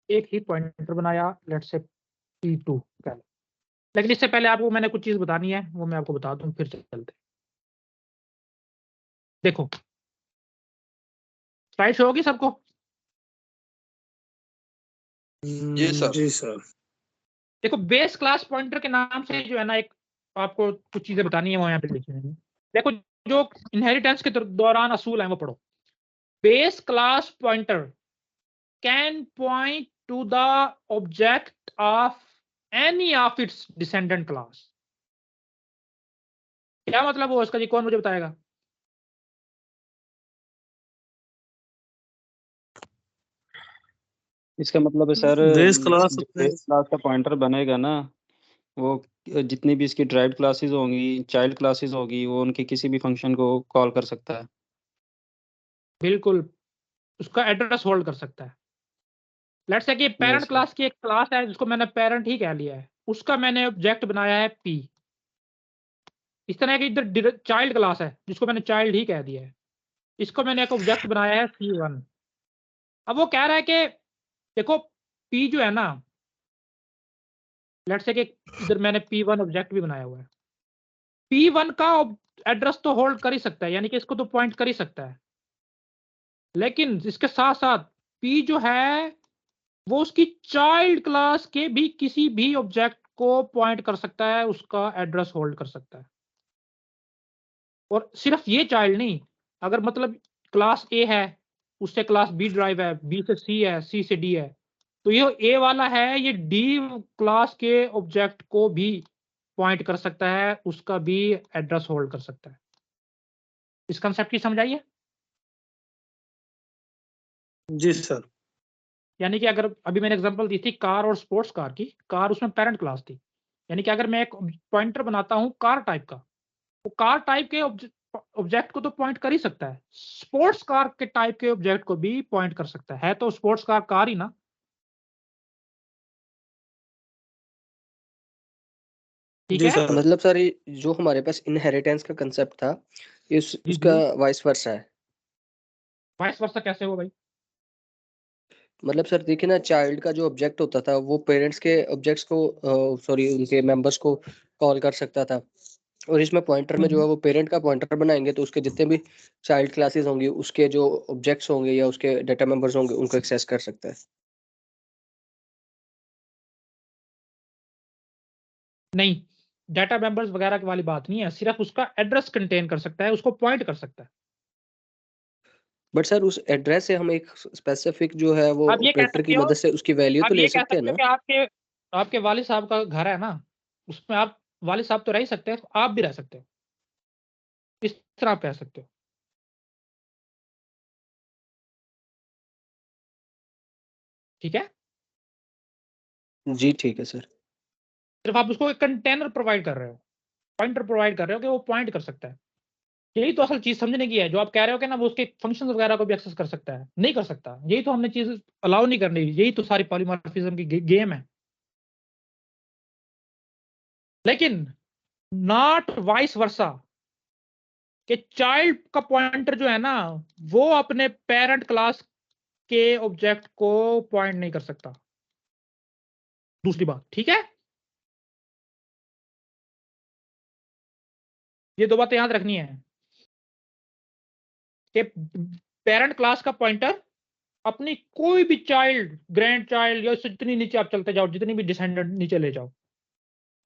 एक ही पॉइंटर बनाया, लेट से P2 कह लो। लेकिन इससे पहले आपको मैंने कुछ चीज बतानी है, वो मैं आपको बता दूं, फिर चलते। देखो स्लाइड शो होगी सबको? जी सर। देखो बेस क्लास पॉइंटर के नाम से जो है ना एक आपको कुछ चीजें बतानी है, वो यहाँ पे लिखी है। देखो जो इनहेरिटेंस के दौरान असूल है वो पढ़ो। Base class pointer can point two the object of any of its descendant class. क्या मतलब हुआ इसका जी? कौन मुझे बताएगा? इसका मतलब है सर, बेस क्लास जो बेस क्लास का पॉइंटर बनेगा ना, वो जितनी भी इसकी ड्राइव्ड क्लासेस होंगी, चाइल्ड क्लासेस होगी, वो उनके किसी भी फंक्शन को कॉल कर सकता है। बिल्कुल, उसका एड्रेस होल्ड कर सकता है। लेट्स से कि पेरेंट Yes, sir. क्लास की एक क्लास है जिसको मैंने पेरेंट ही कह लिया है, उसका मैंने ऑब्जेक्ट बनाया है P। इस तरह की इधर चाइल्ड क्लास है जिसको मैंने चाइल्ड ही कह दिया है, इसको मैंने एक ऑब्जेक्ट बनाया है C1। अब वो कह रहा है कि देखो P जो है ना, लेट्स से कि इधर मैंने P1 ऑब्जेक्ट भी बनाया हुआ है। P1 का एड्रेस तो होल्ड कर ही सकता है, यानी कि इसको तो पॉइंट कर ही सकता है, लेकिन इसके साथ साथ P जो है वो उसकी चाइल्ड क्लास के भी किसी भी ऑब्जेक्ट को पॉइंट कर सकता है, उसका एड्रेस होल्ड कर सकता है। और सिर्फ ये चाइल्ड नहीं, अगर मतलब क्लास ए है, उससे क्लास बी ड्राइव है, बी से सी है, सी से डी है, तो ये ए वाला है, ये डी क्लास के ऑब्जेक्ट को भी पॉइंट कर सकता है, उसका भी एड्रेस होल्ड कर सकता है। इस कंसेप्ट की समझ आई है? जी सर। यानी कि अगर अभी मैंने एग्जांपल दी थी कार और स्पोर्ट्स कार की, कार उसमें पेरेंट क्लास थी, यानी कि अगर मैं एक पॉइंटर बनाता हूं कार टाइप का, वो कार टाइप के ऑब्जेक्ट को तो पॉइंट कर ही सकता है, स्पोर्ट्स कार के टाइप के ऑब्जेक्ट को भी पॉइंट कर सकता है तो स्पोर्ट्स कार कार ही ना। ठीक जी है सर। मतलब सर ये जो हमारे पास इनहेरिटेंस का कंसेप्ट था, जी उसका जी, वाइस वर्सा है। वाइस वर्सा कैसे हो भाई? मतलब सर देखिए ना, चाइल्ड का जो ऑब्जेक्ट होता था वो पेरेंट्स के ऑब्जेक्ट्स को, सॉरी उनके मेंबर्स को कॉल कर सकता था, और इसमें पॉइंटर में जो है वो पेरेंट का पॉइंटर बनाएंगे तो उसके जितने भी चाइल्ड क्लासेस होंगी, उसके जो ऑब्जेक्ट्स होंगे या उसके डाटा मेंबर्स होंगे, उनको एक्सेस कर सकता है। नहीं, डाटा मेंबर्स वगैरह वाली बात नहीं है, सिर्फ उसका एड्रेस कंटेन कर सकता है, उसको पॉइंट कर सकता है। बट सर उस एड्रेस से हम एक स्पेसिफिक जो है वो आप ये कह ऑपरेटर की सकते हो, मदद से उसकी वैल्यू आप तो ये ले कह सकते हैं सकते हो ना। कि आपके आपके वालिद साहब का घर है ना, उसमें आप वालिद साहब तो रह ही सकते हैं, आप भी रह सकते हो, इस तरह आप कह सकते हो। ठीक है, जी ठीक है सर। सिर्फ आप उसको एक कंटेनर प्रोवाइड कर रहे हो, पॉइंटर प्रोवाइड कर रहे हो कि वो पॉइंट कर सकता है। यही तो असल चीज समझने की है, जो आप कह रहे हो कि ना वो उसके फंक्शंस वगैरह को भी एक्सेस कर सकता है, नहीं कर सकता, यही तो हमने चीज अलाउ नहीं करनी, यही तो सारी पॉलीमॉर्फिज्म की गेम है। लेकिन नॉट वाइस वर्सा, कि चाइल्ड का पॉइंटर जो है ना वो अपने पेरेंट क्लास के ऑब्जेक्ट को पॉइंट नहीं कर सकता। दूसरी बात, ठीक है? ये दो बातें याद रखनी है कि पेरेंट क्लास का पॉइंटर अपनी कोई भी चाइल्ड, ग्रैंड चाइल्ड या उससे जितनी नीचे आप चलते जाओ, जितनी भी डिसेंडेंट नीचे ले जाओ,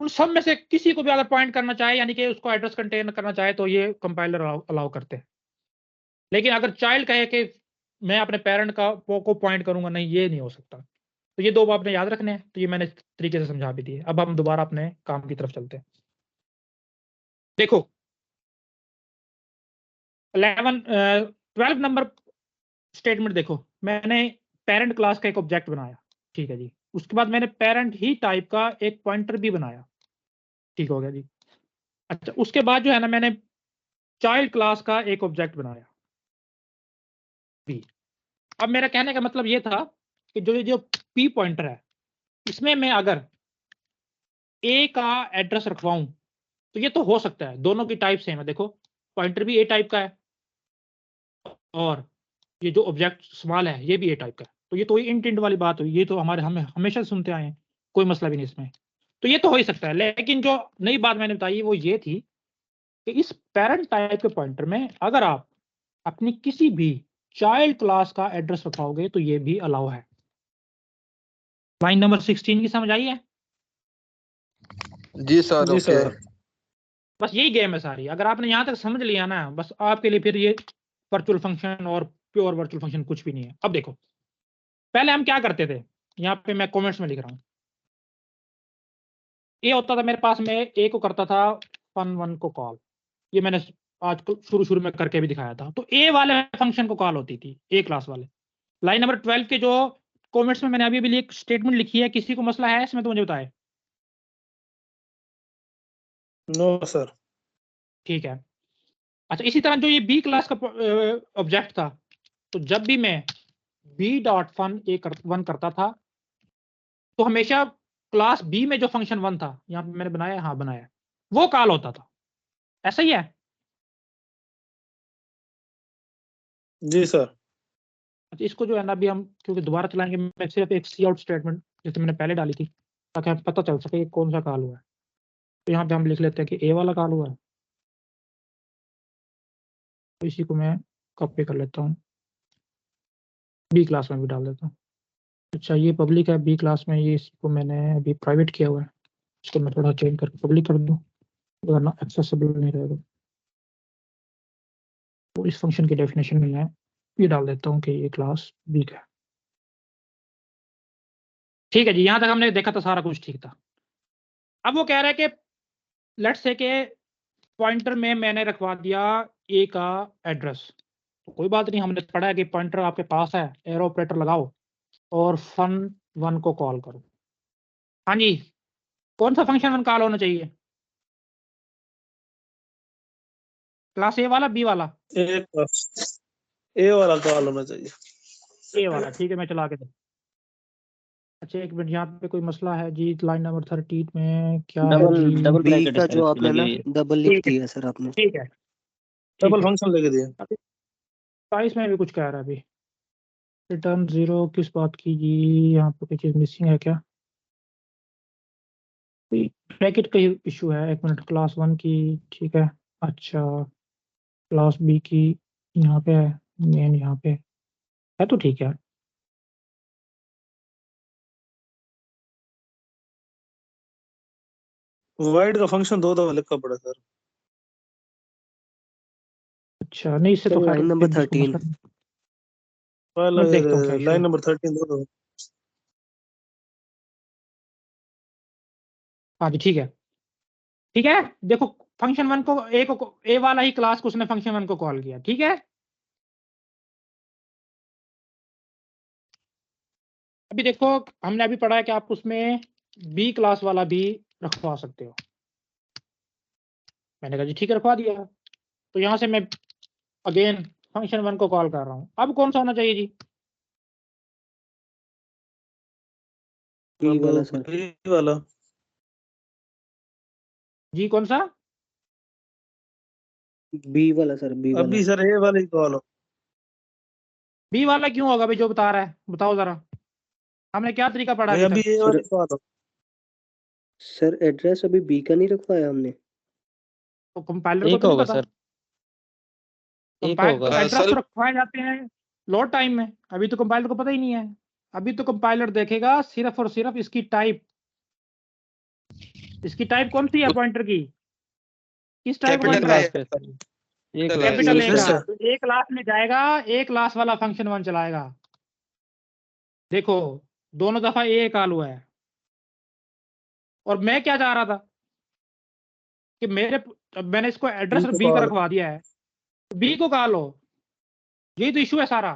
उन सब में से किसी को भी अगर पॉइंट करना चाहे, यानी कि उसको एड्रेस कंटेन करना चाहे, तो ये कंपाइलर अलाउ करते हैं। लेकिन अगर चाइल्ड कहे कि मैं अपने पेरेंट को पॉइंट करूंगा, नहीं, ये नहीं हो सकता। तो ये दो आपने याद रखने हैं। तो ये मैंने तरीके से समझा भी दिए। अब हम दोबारा अपने काम की तरफ चलते हैं। देखो 12 नंबर स्टेटमेंट देखो, मैंने पेरेंट क्लास का एक ऑब्जेक्ट बनाया, ठीक है जी। उसके बाद मैंने पेरेंट ही टाइप का एक पॉइंटर भी बनाया, ठीक हो गया जी। अच्छा, उसके बाद जो है ना, मैंने चाइल्ड क्लास का एक ऑब्जेक्ट बनाया भी। अब मेरा कहने का मतलब ये था कि जो पी पॉइंटर है, इसमें मैं अगर ए का एड्रेस रखवाऊं तो ये तो हो सकता है, दोनों की टाइप सेम है। देखो पॉइंटर भी ए टाइप का है और ये जो ऑब्जेक्ट स्मॉल है ये भी ए टाइप का है। तो ये तो इंट वाली बात हुई, ये तो हम हमेशा सुनते आए हैं, कोई मसला भी नहीं इसमें। तो ये तो हो ही सकता है। लेकिन जो नई बात मैंने बताई वो ये थी कि इस पेरेंट टाइप के पॉइंटर में अगर आप अपनी किसी भी चाइल्ड क्लास का एड्रेस रखाओगे तो ये भी अलाउ है। लाइन नंबर 16 की समझ आई है? जी सर। जी ओके सर। बस यही गेम है सारी। अगर आपने यहां तक समझ लिया ना, बस आपके लिए फिर ये वर्चुअल फंक्शन और प्योर वर्चुअल फंक्शन कुछ भी नहीं है। अब देखो, पहले हम क्या करते थे, यहाँ पे मैं कमेंट्स में लिख रहा हूँ। ये होता था मेरे पास, में ए को करता था fun1 को कॉल, ये मैंने आज शुरू में करके भी दिखाया था। तो ए वाले फंक्शन को कॉल होती थी, ए क्लास वाले। लाइन नंबर 12 के जो कमेंट्स में मैंने अभी एक स्टेटमेंट लिखी है, किसी को मसला है इसमें तो मुझे बताए। No sir. ठीक है। अच्छा, इसी तरह जो ये बी क्लास का ऑब्जेक्ट था, तो जब भी मैं b.fun1 करता था तो हमेशा क्लास बी में जो फंक्शन 1 था, यहाँ पे मैंने बनाया, हाँ बनाया, वो कॉल होता था। ऐसा ही है? जी सर। अच्छा, इसको जो है ना अभी हम क्योंकि दोबारा चलाएंगे, मैं सिर्फ एक सी आउट स्टेटमेंट जैसे मैंने पहले डाली थी ताकि हमें पता चल सके कौन सा कॉल हुआ है। तो यहाँ पे हम लिख लेते हैं कि ए वाला कॉल हुआ है। तो इसी को मैं कॉपी कर लेता हूँ, बी क्लास में भी डाल देता हूँ। अच्छा, ये पब्लिक है बी क्लास में, ये इसको मैंने अभी प्राइवेट किया हुआ है, इसको मैं थोड़ा चेंज करके पब्लिक कर दूँ वरना एक्सेसिबल नहीं रहेगा। तो इस फंक्शन की डेफिनेशन में मैं ये डाल देता हूँ कि ये क्लास बी का है। ठीक है जी, यहाँ तक हमने देखा था, सारा कुछ ठीक था। अब वो कह रहा है कि लेट्स से के पॉइंटर में मैंने रखवा दिया ए का एड्रेस, तो कोई बात नहीं, हमने पढ़ा है कि पॉइंटर आपके पास है, एरो ऑपरेटर लगाओ और fun1 को कॉल करो। हाँ जी, कौन सा फंक्शन 1 कॉल होना चाहिए? क्लास ए वाला, बी वाला? ए वाला कॉल होना चाहिए। ए वाला, ठीक है, मैं चला के दे। अच्छा एक मिनट, यहाँ पे कोई मसला है जी, लाइन नंबर 13 में क्या है जी? डबल बी ब्रैकेट का है जो सर, आपने लगी ना हुई है। डबल लिख ठीक है, दिया सर आपने। ठीक है, डबल ठीक है। फंक्शन लेके दिया। अभी 22 में भी कुछ कह रहा है अभी, रिटर्न 0 किस बात की जी? यहाँ पे कोई चीज़ मिसिंग है क्या? ब्रैकेट का इशू है, एक मिनट। क्लास 1 की, ठीक है। अच्छा, क्लास बी की यहाँ पे है, मेन यहाँ पे है, तो ठीक है। वाइड का फंक्शन दो दफा लिखा पड़ा सर। अच्छा, नहीं इससे तो सर खैर लाइन नंबर फिर भी इसको 13। मसला नहीं। मैं देखता हूँ क्या इशू लाइन है। नंबर 13 दो दो। हाँ जी, ठीक है, ठीक है। देखो फंक्शन 1 को ए वाला ही क्लास को उसने फंक्शन 1 को कॉल किया, ठीक है। अभी देखो, हमने अभी पढ़ा है कि आप उसमें बी क्लास वाला भी रखवा सकते हो। मैंने कहा जी ठीक है, रखवा दिया। तो यहाँ से मैं अगेन फंक्शन 1 को कॉल कर रहा हूँ। अब कौन सा होना चाहिए जी? बी वाला सर। बी वाला। जी कौन सा? बी वाला सर, बी वाला। अभी सर ए वाला ही कॉल हो। बी वाला क्यों होगा भाई? जो बता रहा है बताओ जरा, हमने क्या तरीका पढ़ा भाई अभी अभी तक? ए वाला ही कॉल हो। सर एड्रेस अभी बी का नहीं रखवाया हमने। तो कंपाइलर को एक तो नहीं होगा पता। सर, एक कंपाइल होगा। तो एड्रेस सर तो रखवाए जाते हैं लोड टाइम में, अभी तो कंपाइलर को पता ही नहीं है। अभी तो कंपाइलर देखेगा सिर्फ और सिर्फ इसकी टाइप कौन सी है पॉइंटर की, किस टाइप का कैपिटल पॉइंटर है, क्लास पे सर, एक capital class capital A useless का। है। तो एक क्लास में जाएगा, एक क्लास वाला फंक्शन 1 चलाएगा। देखो दोनों दफा ए कॉल हुआ है, और मैं क्या चाह रहा था कि मैंने इसको एड्रेस बी का रखवा दिया है, बी को कॉल हो, यही तो इशू है सारा।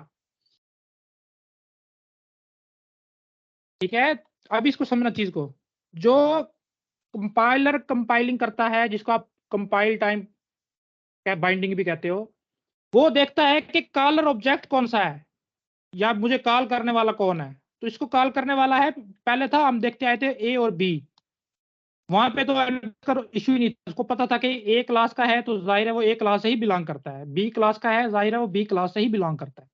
ठीक है, अब इसको समझना चीज को, जो कंपाइलर कंपाइलिंग करता है, जिसको आप कंपाइल टाइम बाइंडिंग भी कहते हो, वो देखता है कि कॉलर ऑब्जेक्ट कौन सा है, या मुझे कॉल करने वाला कौन है। तो इसको कॉल करने वाला है, पहले था हम देखते आए थे ए और बी, वहां पे तो इशू ही नहीं था, उसको पता था कि ए क्लास का है तो जाहिर है वो ए क्लास से ही बिलोंग करता है, बी क्लास का है जाहिर है वो बी क्लास से ही बिलोंग करता है।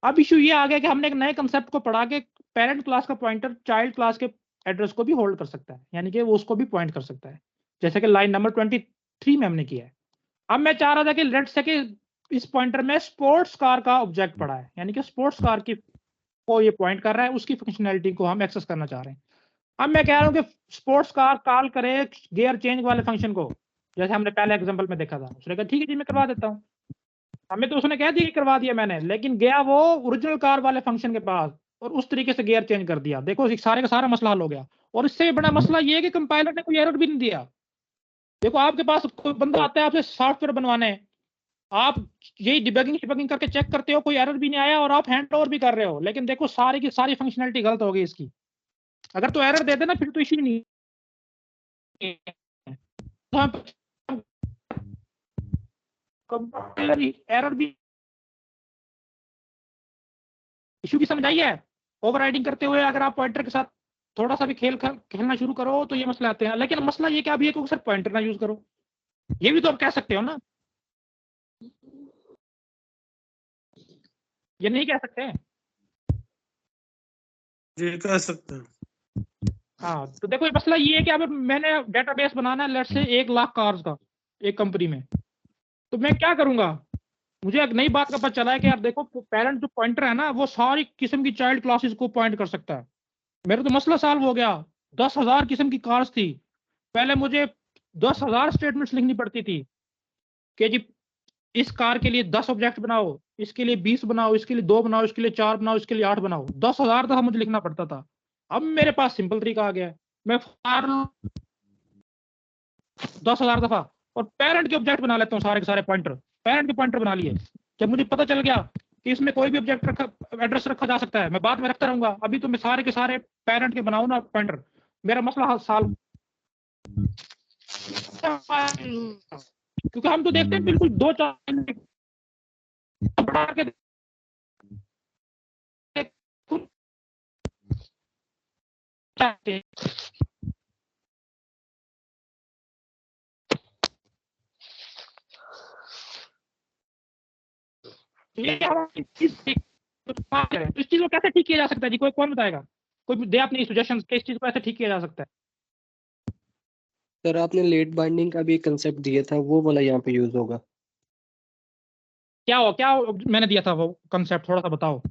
अब इशू ये आ गया कि हमने एक नए कंसेप्ट को पढ़ा के पेरेंट क्लास का पॉइंटर चाइल्ड क्लास के एड्रेस को भी होल्ड कर सकता है, यानी कि वो उसको भी पॉइंट कर सकता है, जैसे कि लाइन नंबर 23 में हमने किया है। अब मैं चाह रहा था कि लेट्स से कि इस पॉइंटर में स्पोर्ट्स कार का ऑब्जेक्ट पड़ा है, यानी कि स्पोर्ट्स कार की को ये पॉइंट कर रहा है, उसकी फंक्शनैलिटी को हम एक्सेस करना चाह रहे हैं। अब मैं कह रहा हूं कि स्पोर्ट्स कार कॉल करे गियर चेंज वाले फंक्शन को, जैसे हमने पहले एग्जांपल में देखा था। उसने कहा ठीक है जी मैं करवा देता हूं, हमें तो उसने कह दिया कि करवा दिया मैंने, लेकिन गया वो ओरिजिनल कार वाले फंक्शन के पास और उस तरीके से गियर चेंज कर दिया। देखो सारे का सारा मसला हल हो गया। और इससे भी बड़ा मसला ये है कि कंपाइलर ने कोई एरर भी नहीं दिया। देखो आपके पास कोई बंदा आता है आपसे सॉफ्टवेयर बनवाने, आप यही डिबगिंग शिबगिंग करके चेक करते हो, कोई एरर भी नहीं आया और आप हैंड ओवर भी कर रहे हो, लेकिन देखो सारी की सारी फंक्शनैलिटी गलत हो गई इसकी। अगर तो एरर दे देना फिर तो इश्यू नहीं है। तो हम कंपाइलर एरर भी इशू भी समझाई है। ओवरराइडिंग करते हुए अगर आप पॉइंटर के साथ थोड़ा सा भी खेलना शुरू करो तो ये मसले आते हैं। लेकिन मसला ये कि आप ये को सिर्फ पॉइंटर ना यूज करो, ये भी तो आप कह सकते हो ना, ये नहीं कह सकते। ये कह सकते हैं। हाँ तो देखो ये मसला ये है कि अब मैंने डेटाबेस बनाना है लेट्स से 1 लाख कार्स का एक कंपनी में, तो मैं क्या करूंगा, मुझे एक नई बात का पता चला है कि यार देखो पेरेंट जो पॉइंटर है ना वो सारी किस्म की चाइल्ड क्लासेस को पॉइंट कर सकता है। मेरा तो मसला सॉल्व हो गया। 10,000 किस्म की कार्स थी, पहले मुझे 10,000 स्टेटमेंट्स लिखनी पड़ती थी कि जी इस कार के लिए 10 ऑब्जेक्ट बनाओ, इसके लिए 20 बनाओ, इसके लिए 2 बनाओ, इसके लिए 4 बनाओ, इसके लिए 8 बनाओ। 10,000 दफा मुझे लिखना पड़ता था। अब मेरे पास सिंपल तरीका आ गया है, मैं 10,000 दफा और पेरेंट के ऑब्जेक्ट बना लेता हूँ, सारे के सारे पॉइंटर पेरेंट के पॉइंटर बना लिए। जब मुझे पता चल गया कि इसमें कोई भी ऑब्जेक्ट रखा एड्रेस रखा जा सकता है, मैं बाद में रखता रहूंगा, अभी तो मैं सारे के सारे पेरेंट के बनाऊं ना पॉइंटर, मेरा मसला सॉल्व। क्योंकि हम तो देखते हैं बिल्कुल 2-4 बढ़ा के इस चीज को कैसे ठीक किया जा सकता है जी, कोई कौन बताएगा, कोई दे अपनी सजेशन इस चीज को ऐसे ठीक किया जा सकता है। सर आपने लेट बाइंडिंग का भी एक कंसेप्ट दिया था, वो वाला यहाँ पे यूज होगा। क्या मैंने दिया था वो कंसेप्ट, थोड़ा सा बताओ।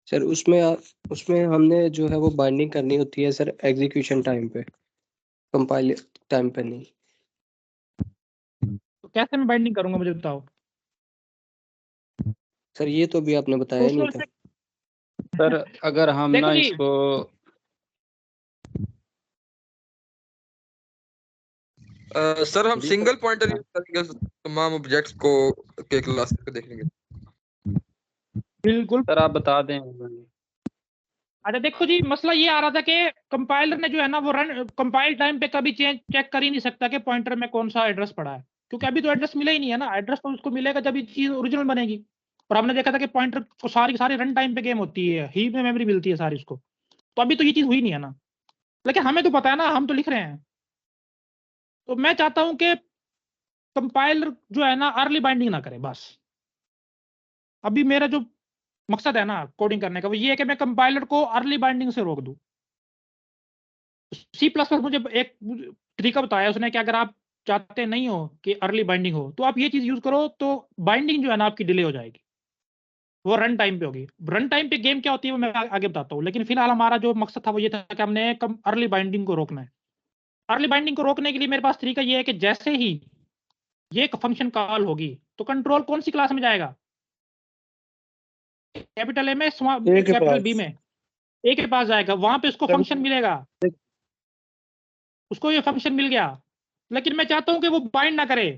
सर उसमें हमने जो है वो बाइंडिंग करनी होती है सर एग्जीक्यूशन टाइम पे, कंपाइल टाइम पे नहीं। तो कैसे मैं बाइंडिंग करूंगा मुझे बताओ। सर ये तो भी आपने तो बताया नहीं उसको था। सर अगर हम देखो ना जी, इसको सर हम सिंगल पॉइंटर यूज करेंगे तमाम ऑब्जेक्ट्स को के क्लास को देखेंगे। बिल्कुल। सर आप बता दें। अच्छा देखो जी, मसला ये आ रहा था कि कंपाइलर ने जो है ना वो रन कंपाइल टाइम पे कभी चेक कर ही नहीं सकता कि पॉइंटर में कौन सा एड्रेस पड़ा है, क्योंकि अभी तो एड्रेस मिला ही नहीं है ना। एड्रेस तो उसको मिलेगा जब ये चीज ओरिजिनल बनेगी। और हमने देखा था कि पॉइंटर को सारी की सारी रन टाइम पे गेम होती है, हीप में मेमोरी मिलती है सारी उसको। तो अभी तो ये चीज हुई नहीं है ना, लेकिन हमें तो पता है ना, हम तो लिख रहे हैं। तो मैं चाहता हूं कि कंपाइलर जो है ना अर्ली बाइंडिंग ना करे बस। अभी मेरा जो मकसद है ना कोडिंग करने का वो ये है कि मैं कंपाइलर को अर्ली बाइंडिंग से रोक दूं। C++ मुझे एक तरीका बताया उसने कि अगर आप चाहते नहीं हो कि अर्ली बाइंडिंग हो तो आप ये चीज यूज करो, तो बाइंडिंग जो है ना आपकी डिले हो जाएगी, वो रन टाइम पे होगी। रन टाइम पे गेम क्या होती है वो मैं आगे बताता हूँ, लेकिन फिलहाल हमारा जो मकसद था वो ये था कि हमने कम अर्ली बाइंडिंग को रोकना है। अर्ली बाइंडिंग को रोकने के लिए मेरे पास तरीका ये है कि जैसे ही ये एक फंक्शन कॉल होगी तो कंट्रोल कौन सी क्लास में जाएगा, कैपिटल ए में, ए के कैपिटल पास। बी में, ए के पास जाएगा, वहां पे उसको फंक्शन मिलेगा, उसको ये फंक्शन मिल गया, लेकिन मैं चाहता हूं कि वो बाइंड ना करे,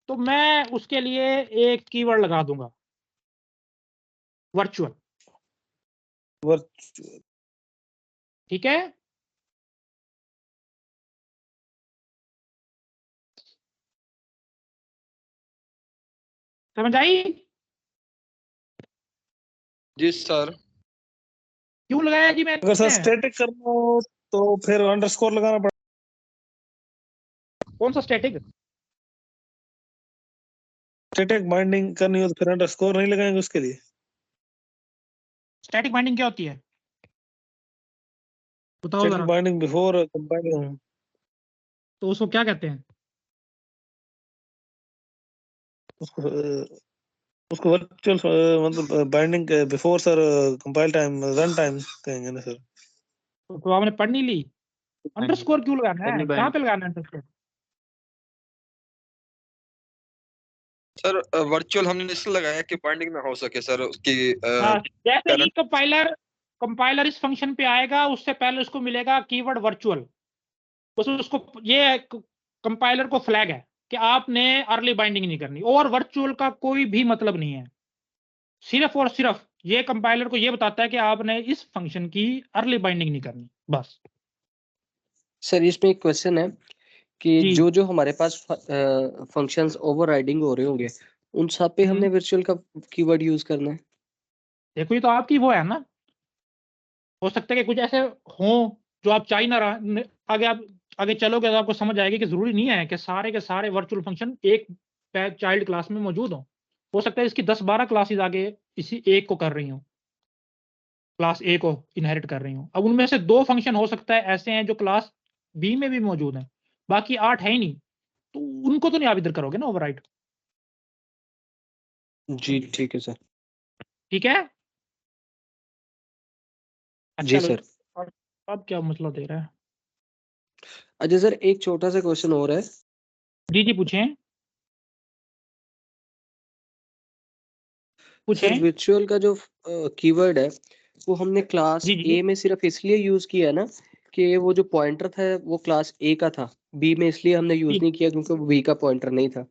तो मैं उसके लिए एक कीवर्ड लगा दूंगा, वर्चुअल। ठीक है, समझ आई? जी सर। क्यों लगाया जी मैंने? अगर सर स्टैटिक करना हो तो फिर अंडरस्कोर लगाना पड़ेगा। कौन सा स्टैटिक? स्टैटिक बाइंडिंग करनी हो तो फिर अंडरस्कोर नहीं लगाएंगे उसके लिए। स्टैटिक बाइंडिंग क्या होती है बताओ स्टैटिक जरा। Binding before compiling. तो उसको क्या कहते हैं? उसको वर्चुअल मतलब binding before sir compile time run time कहेंगे ना सर। तो आपने पढ़ नहीं ली? अंडरस्कोर क्यों लगाना है, कहाँ पे लगाना है अंडरस्कोर? सर वर्चुअल हमने इसलिए लगाया कि बाइंडिंग ना हो सके सर उसकी हाँ, जैसे ही current- कंपाइलर इस फंक्शन पे आएगा उससे पहले उसको मिलेगा कीवर्ड वर्चुअल, उसको ये कंपाइलर को फ्लैग है कि आपने अर्ली बाइंडिंग नहीं करनी, और वर्चुअल का कोई भी मतलब नहीं है, सिर्फ और सिर्फ ये कंपाइलर को ये बताता है कि आपने इस फंक्शन की अर्ली बाइंडिंग नहीं करनी, बस। सर इसमें एक क्वेश्चन है कि जी। जो जो हमारे पास फंक्शंस ओवरराइडिंग हो रहे होंगे उन सब पे हमने वर्चुअल का कीवर्ड यूज करना है। देखो ये तो आपकी वो है ना, हो सकता है कि कुछ ऐसे हों जो आप चाह ही ना रहा, आगे आप आगे चलोगे तो आपको समझ आएगी कि जरूरी नहीं है कि सारे के सारे वर्चुअल फंक्शन एक चाइल्ड क्लास में मौजूद हो सकता है इसकी 10-12 क्लासेस आगे इसी एक को कर रही हूँ, क्लास ए को इनहेरिट कर रही हूँ। अब उनमें से 2 फंक्शन हो सकता है ऐसे हैं जो क्लास बी में भी मौजूद हैं, बाकी 8 है ही नहीं, तो उनको तो नहीं आप इधर करोगे ना ओवरराइट। जी ठीक है सर। ठीक है, जी अच्छा। सर। अब क्या मतलब दे रहा है? अच्छा सर एक छोटा सा क्वेश्चन और है। जी जी पूछें सर पूछें। वर्चुअल का जो कीवर्ड है वो हमने क्लास जी जी ए में सिर्फ इसलिए यूज किया है ना कि वो जो पॉइंटर था वो क्लास ए का था, बी में इसलिए हमने यूज जी। नहीं किया क्योंकि वो बी का पॉइंटर नहीं था।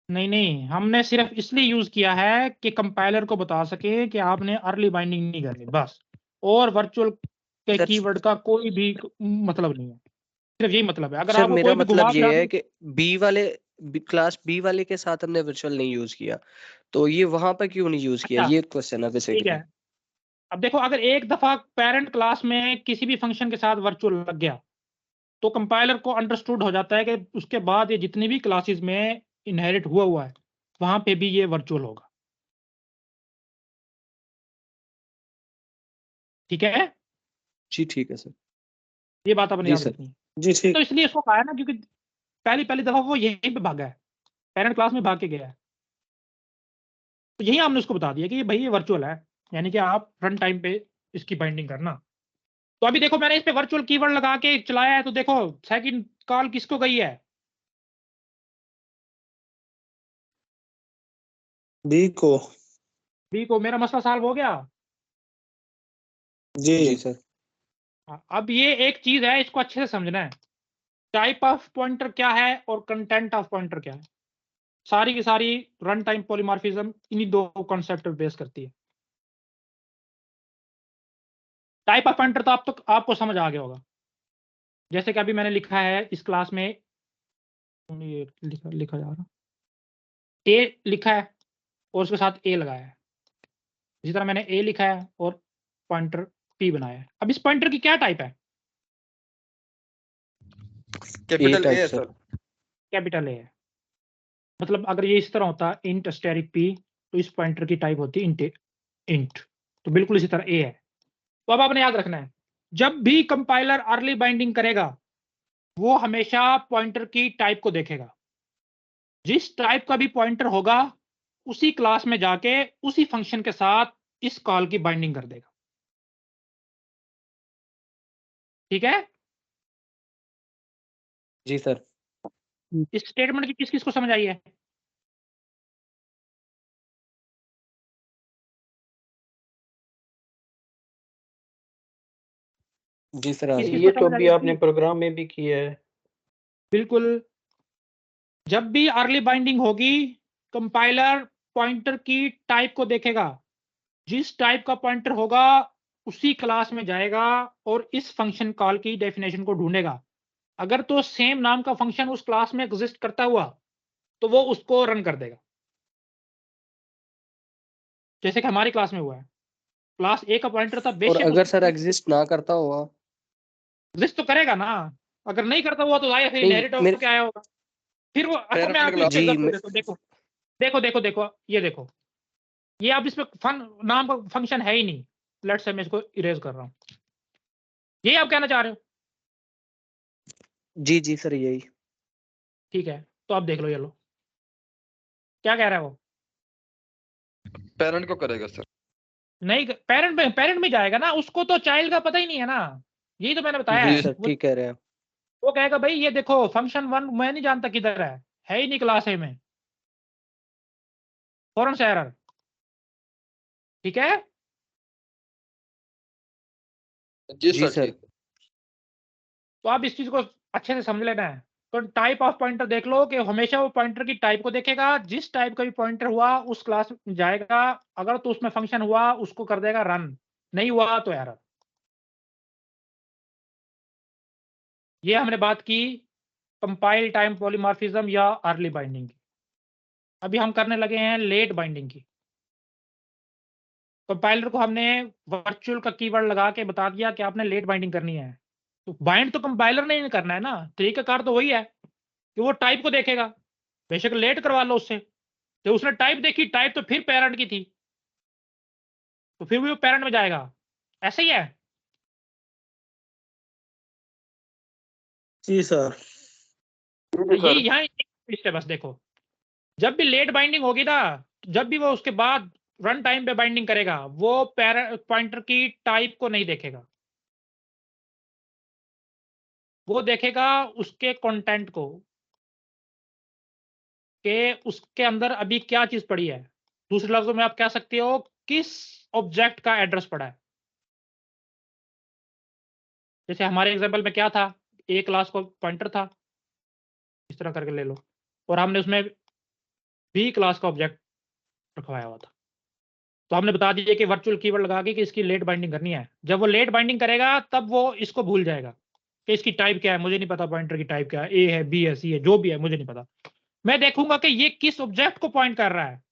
नहीं नहीं, हमने सिर्फ इसलिए यूज किया है कि कंपाइलर को बता सके कि आपने अर्ली बाइंडिंग नहीं करनी, बस। और वर्चुअल के सर कीवर्ड का कोई भी मतलब नहीं है, सिर्फ यही मतलब है। अगर सर आपको मेरा कोई भी मतलब घुमा फिरा ये है दे, कि बी वाले क्लास बी वाले के साथ हमने वर्चुअल नहीं यूज किया, तो ये वहां पर क्यों नहीं यूज किया, अच्छा ये क्वेश्चन है ठीक बेसिकली। है। अब देखो अगर एक दफा पेरेंट क्लास में किसी भी फंक्शन के साथ वर्चुअल लग गया तो कंपाइलर को अंडरस्टूड हो जाता है कि उसके बाद ये जितनी भी क्लासेस में इनहेरिट हुआ हुआ है वहां पे भी ये वर्चुअल होगा। ठीक है, जी ठीक है सर। ये बात अपने जी याद सर। रखनी है। जी ठीक। तो इसलिए इसको कहा है ना क्योंकि पहली पहली दफा वो यहीं पे भागा है, पेरेंट क्लास में भाग के गया है, तो यही हमने उसको बता दिया कि ये भाई ये वर्चुअल है, यानी कि आप रन टाइम पे इसकी बाइंडिंग करना। तो अभी देखो मैंने इस पे वर्चुअल कीवर्ड लगा के चलाया है, तो देखो सेकंड कॉल किसको गई है? बी को। बी को। मेरा मसला सॉल्व हो गया। जी जी सर। अब ये एक चीज है, इसको अच्छे से समझना है, टाइप ऑफ पॉइंटर क्या है और कंटेंट ऑफ पॉइंटर क्या है। सारी की सारी रन टाइम पॉलीमॉर्फिज्म इन्हीं 2 कॉन्सेप्ट पे बेस करती है। टाइप ऑफ पॉइंटर तो आप तो आपको समझ आ गया होगा, जैसे कि अभी मैंने लिखा है इस क्लास में, ये लिखा जा रहा ए लिखा है और उसके साथ ए लगाया है, इसी तरह मैंने ए लिखा है और पॉइंटर पी बनाया है। अब इस पॉइंटर की क्या टाइप है? कैपिटल ए टाइप है सर। सर। कैपिटल ए है। मतलब अगर ये इस तरह होता इंट स्टेरिक पी तो इस पॉइंटर की टाइप होती इंट, तो बिल्कुल इसी तरह ए है। तो अब आपने याद रखना है जब भी कंपाइलर अर्ली बाइंडिंग करेगा वो हमेशा पॉइंटर की टाइप को देखेगा। जिस टाइप का भी पॉइंटर होगा उसी क्लास में जाके उसी फंक्शन के साथ इस कॉल की बाइंडिंग कर देगा। ठीक है, जी सर। इस स्टेटमेंट की किस किस को समझ आई है? जी सर आ किस गई। किस ये को तो समझ आई अभी है? आपने प्रोग्राम में भी किया है। बिल्कुल, जब भी अर्ली बाइंडिंग होगी कंपाइलर पॉइंटर की टाइप को देखेगा। जिस टाइप का पॉइंटर होगा उसी क्लास में जाएगा और इस फंक्शन कॉल की डेफिनेशन को ढूंढेगा। अगर तो सेम नाम का फंक्शन उस क्लास में एग्जिस्ट करता हुआ तो वो उसको रन कर देगा, जैसे कि हमारी क्लास में हुआ है। क्लास ए का पॉइंटर था, और बेशक अगर सर एग्जिस्ट ना करता हुआ? एग्जिस्ट तो करेगा ना। अगर नहीं करता हुआ तो आया फिर नहीं, इनहेरिट मेरे होकर आया होगा। फिर वो अच्छा, मैं पेरेंट आपको क्लास इसका जी एग्जांपल मैं देता हूं। देखो देखो देखो देखो, ये देखो, ये अब इसमें नाम का फंक्शन है ही नहीं। लेट्स से मैं इसको इरेज कर रहा हूं। ये आप कहना चाह रहे हो? जी जी सर यही। ठीक है, तो आप देख लो, ये लो क्या कह रहा है वो। पेरेंट को करेगा सर। नहीं, पेरेंट में जाएगा ना, उसको तो चाइल्ड का पता ही नहीं है ना। यही तो मैंने बताया जी है। सर ठीक कह रहे हैं। वो कहेगा भाई ये देखो फंक्शन 1 मैं नहीं जानता किधर है ही नहीं क्लास ए में, फौरन से एरर। ठीक है, जी जी सर सर। ठीक। तो आप इस चीज को अच्छे से समझ लेना है। तो टाइप ऑफ पॉइंटर देख लो कि हमेशा वो पॉइंटर की टाइप को देखेगा। जिस टाइप का भी पॉइंटर हुआ उस क्लास में जाएगा। अगर तो उसमें फंक्शन हुआ उसको कर देगा रन, नहीं हुआ तो एरर। ये हमने बात की कंपाइल टाइम पॉलीमॉर्फिज्म या अर्ली बाइंडिंग की। अभी हम करने लगे हैं लेट बाइंडिंग की। कंपाइलर को हमने वर्चुअल का कीवर्ड लगा के बता दिया कि आपने लेट बाइंडिंग करनी है। तो बाइंड तो कंपाइलर ने ही करना है ना, तरीकाकार तो वही है कि वो टाइप को देखेगा। बेशक लेट करवा लो उससे, तो उसने टाइप देखी, टाइप तो फिर पेरेंट की थी, तो फिर भी वो पेरेंट में जाएगा। ऐसे ही है। जी सर। तो यही यहाँ है बस। देखो, जब भी लेट बाइंडिंग होगी ना, जब भी वो उसके बाद रन टाइम पे बाइंडिंग करेगा वो पॉइंटर की टाइप को नहीं देखेगा, वो देखेगा उसके कंटेंट को कि उसके अंदर अभी क्या चीज पड़ी है। दूसरे लफ्जों में आप कह सकते हो किस ऑब्जेक्ट का एड्रेस पड़ा है। जैसे हमारे एग्जांपल में क्या था, ए क्लास को पॉइंटर था, इस तरह करके ले लो, और हमने उसमें बी क्लास का ऑब्जेक्ट रखवाया हुआ था। तो हमने बता दिया कि वर्चुअल कीवर्ड लगा के कि इसकी लेट बाइंडिंग करनी है। जब वो लेट बाइंडिंग करेगा तब वो इसको भूल जाएगा कि इसकी टाइप क्या है, मुझे नहीं पता पॉइंटर की टाइप क्या है, ए है, बी है, सी है, जो भी है मुझे नहीं पता। मैं देखूंगा कि ये किस ऑब्जेक्ट को पॉइंट कर रहा है।